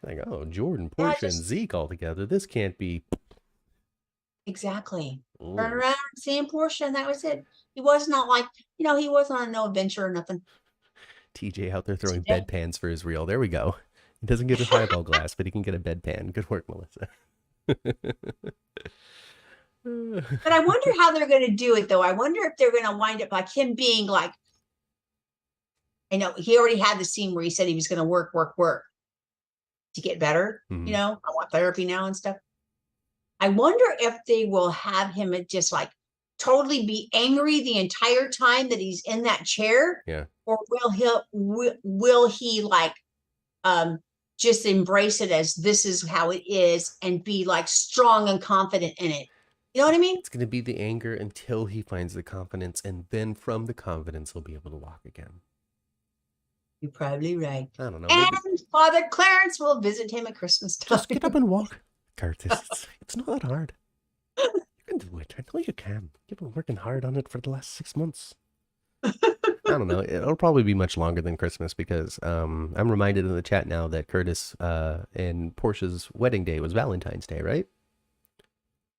Like, oh, Jordan, yeah, Portia, and just Zeke all together. This can't be. exactly. Turn Ooh. around, seeing Portia, and that was it. He was not like, he wasn't on no adventure or nothing. TJ out there throwing Today. bedpans for his reel. There we go. He doesn't get a highball glass, but he can get a bedpan. Good work, Melissa. But I wonder how they're going to do it, though. I wonder if they're going to wind up like him being like, I know he already had the scene where he said he was going to work, work, work to get better. Mhm. I want therapy now and stuff. I wonder if they will have him just like totally be angry the entire time that he's in that chair, Yeah. or will he like just embrace it as this is how it is and be like strong and confident in it. You know what I mean? It's going to be the anger until he finds the confidence, and then from the confidence, he'll be able to walk again. You're probably right. I don't know. And Maybe Father Clarence will visit him at Christmas time. just get up and walk, Curtis. It's not that hard. You can do it. I know you can. You've been working hard on it for the last 6 months. I don't know. It'll probably be much longer than Christmas because I'm reminded in the chat now that Curtis and Portia's wedding day was Valentine's Day, right?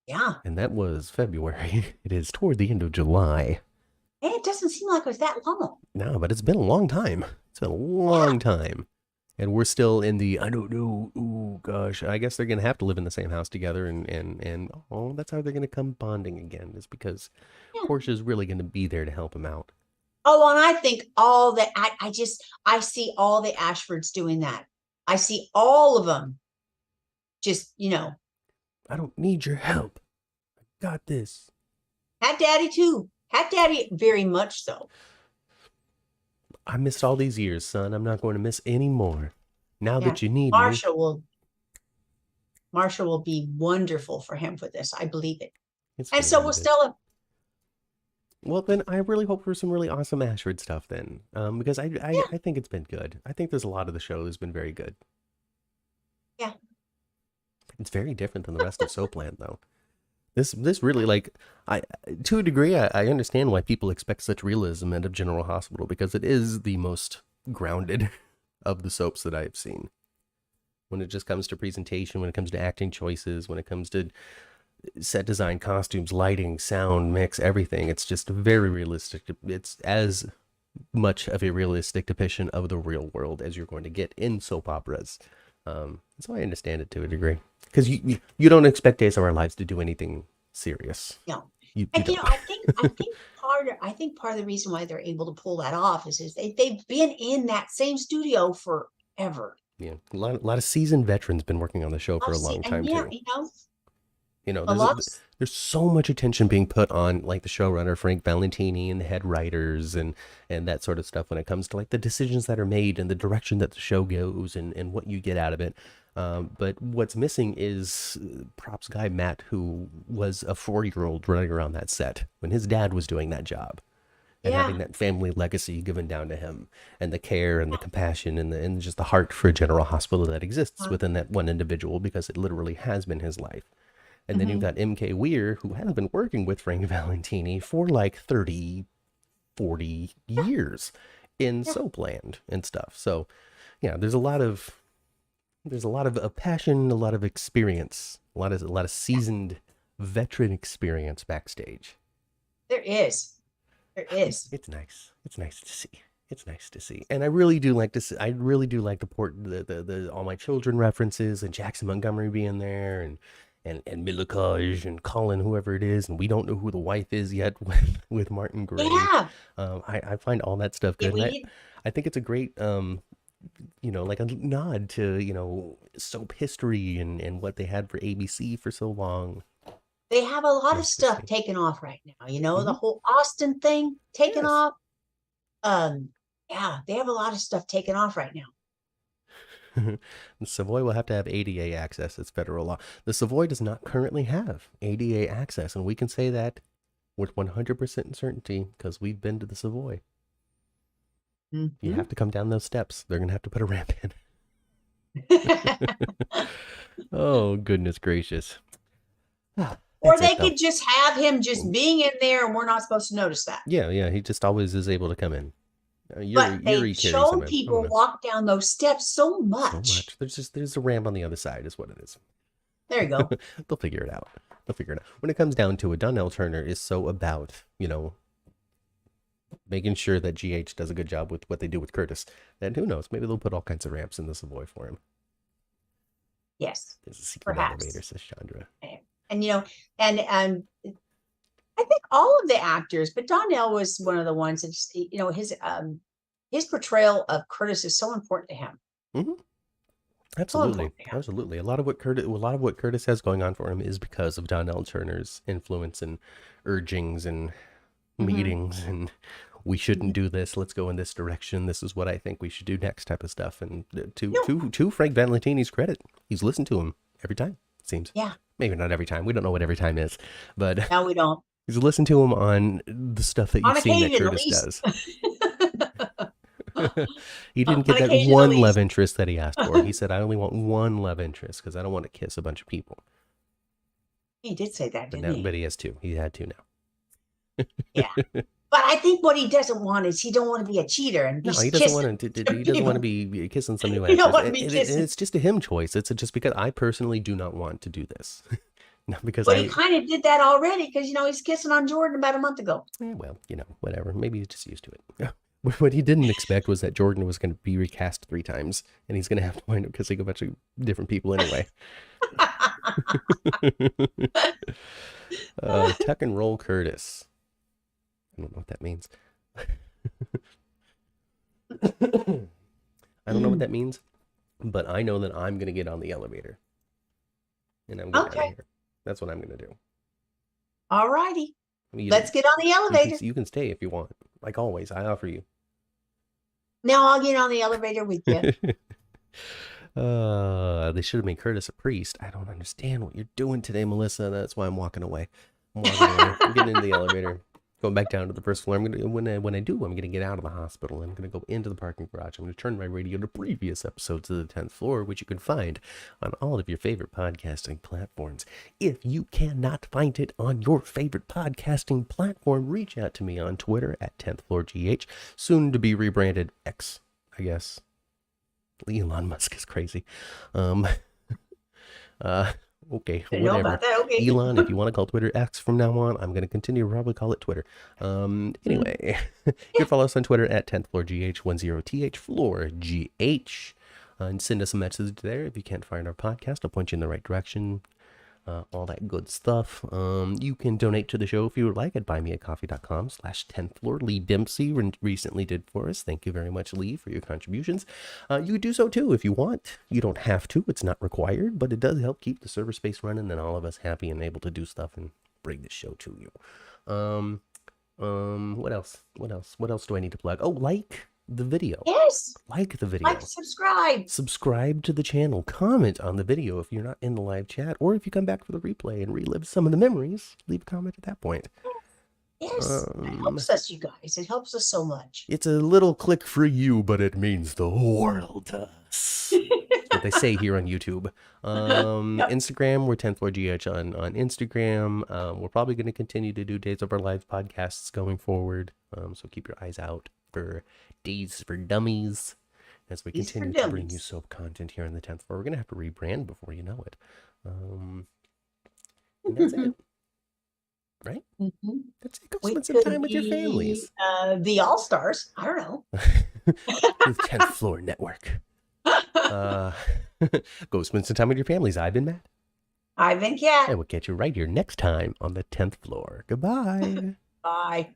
Yeah. And that was February. It is toward the end of July. And it doesn't seem like it was that long. No, but it's been a long time. It's been a long time. And we're still in the, I don't know, ooh, gosh, I guess they're going to have to live in the same house together. And oh, that's how they're going to come bonding again, is because Yeah. Portia's really going to be there to help him out. Oh, and I think all that I see all the Ashfords doing that. I see all of them just, I don't need your help. I got this. Hat Daddy too. Hat Daddy very much so. I missed all these years, son. I'm not going to miss any more. Now Yeah. that you need me. Marsha will be wonderful for him for this. I believe it. It's And good. so will Stella. Well, then I really hope for some really awesome Ashford stuff then, because Yeah. I think it's been good. I think there's a lot of the show that's been very good. Yeah. It's very different than the rest of Soapland, though. This really, like, I to a degree, I understand why people expect such realism out of General Hospital, because it is the most grounded of the soaps that I've seen. When it just comes to presentation, when it comes to acting choices, when it comes to set design, costumes, lighting, sound, mix, everything, it's just very realistic. It's as much of a realistic depiction of the real world as you're going to get in soap operas. So I understand it to a degree, because you don't expect Days of Our Lives to do anything serious. No. You And don't. I think part of the reason why they're able to pull that off is they've been in that same studio forever. Yeah, a lot of seasoned veterans been working on the show for a long time yeah, too. you know, There's so much attention being put on, like, the showrunner Frank Valentini and the head writers and that sort of stuff when it comes to, like, the decisions that are made and the direction that the show goes and what you get out of it. But what's missing is props guy Matt, who was a 4-year-old running around that set when his dad was doing that job, and having that family legacy given down to him, and the care and the compassion and just the heart for a General Hospital that exists within that one individual, because it literally has been his life. And then you've got M.K. Weir, who has been working with Frank Valentini for like 30, 40 years in Soapland and stuff. So, yeah, there's a lot of passion, a lot of experience, a lot of seasoned veteran experience backstage. There is. It's nice. It's nice to see. It's nice to see. And I really do like to see, I really do like the All My Children references, and Jackson Montgomery being there, and Millicage and Colin, whoever it is, and we don't know who the wife is yet with Martin Gray. Yeah. I find all that stuff good. I think it's a great like a nod to soap history and what they had for ABC for so long. They have a lot of stuff taken off right now. The whole Austin thing taken off. Yeah, they have a lot of stuff taken off right now. The Savoy will have to have ADA access. It's federal law. The Savoy does not currently have ADA access, and we can say that with 100% certainty because we've been to the Savoy. You have to come down those steps. They're going to have to put a ramp in. Oh, goodness gracious. Or they could just have him just being in there, and we're not supposed to notice that. Yeah. He just always is able to come in. But they show people walk down those steps so much. There's a ramp on the other side, is what it is. There you go. They'll figure it out. When it comes down to it, Donnell Turner is so about, making sure that GH does a good job with what they do with Curtis. And who knows? Maybe they'll put all kinds of ramps in the Savoy for him. Yes. There's a secret elevator, says Chandra. And and I think all of the actors, but Donnell was one of the ones that, his portrayal of Curtis is so important to him. Mm-hmm. Absolutely. Absolutely. A lot of what Curtis has going on for him is because of Donnell Turner's influence and urgings and meetings and we shouldn't do this. Let's go in this direction. This is what I think we should do next type of stuff. And to Frank Valentini's credit, he's listened to him every time, it seems. Yeah. Maybe not every time. We don't know what every time is, but no, we don't. He's listened to him on the stuff that you've seen that Curtis does. He didn't get that one love interest that he asked for. He said, I only want one love interest because I don't want to kiss a bunch of people. He did say that, didn't he? But he has two. He had two now. Yeah. But I think what he doesn't want is he don't want to be a cheater and be he doesn't want to be kissing some new actress. It's just a him choice. It's just because I personally do not want to do this. Not because he kind of did that already because he's kissing on Jordan about a month ago. Well, whatever. Maybe he's just used to it. What he didn't expect was that Jordan was going to be recast 3 times, and he's going to have to wind up kissing a bunch of different people anyway. Tuck and roll Curtis. I don't know what that means. I don't know what that means, but I know that I'm going to get on the elevator. And I'm going out of here. That's what I'm going to do. All righty. Let's get on the elevator. You can stay if you want. Like always, I offer you. Now I'll get on the elevator with you. They should have made Curtis a priest. I don't understand what you're doing today, Melissa. That's why I'm walking away. I'm walking away. I'm getting into the elevator. Going back down to the first floor. I'm gonna when I do, I'm gonna get out of the hospital. I'm gonna go into the parking garage. I'm gonna turn my radio to previous episodes of the 10th floor, which you can find on all of your favorite podcasting platforms. If you cannot find it on your favorite podcasting platform, reach out to me on Twitter at 10th floor GH, soon to be rebranded X, I guess. Elon Musk is crazy. Okay, I know whatever. about that. Okay. Elon, if you want to call Twitter X from now on, I'm going to continue to probably call it Twitter. Anyway, you can follow us on Twitter at 10th floor GH, 10th floor GH, and send us a message there. If you can't find our podcast, I'll point you in the right direction. All that good stuff. You can donate to the show if you would like at buymeacoffee.com/10th floor. Lee Dempsey recently did for us. Thank you very much, Lee, for your contributions. You could do so too if you want. You don't have to. It's not required, but it does help keep the server space running and all of us happy and able to do stuff and bring this show to you. What else? What else do I need to plug? Oh, like the video. Yes. Like the video. Like, subscribe. Subscribe to the channel. Comment on the video if you're not in the live chat, or if you come back for the replay and relive some of the memories, leave a comment at that point. Yes, it helps us, you guys. It helps us so much. It's a little click for you, but it means the world to us. That's what they say here on YouTube. Instagram, we're 10th floor GH on Instagram. We're probably going to continue to do Days of Our Lives podcasts going forward. So keep your eyes out for Days for Dummies as we continue to bring you soap content here on the 10th floor. We're going to have to rebrand before you know it. And that's it. Right? Mm-hmm. That's it. Go spend some time with your families. The All-Stars. I don't know. The 10th floor network. Go spend some time with your families. I've been Matt. I've been Kat. And we'll catch you right here next time on the 10th floor. Goodbye. Bye.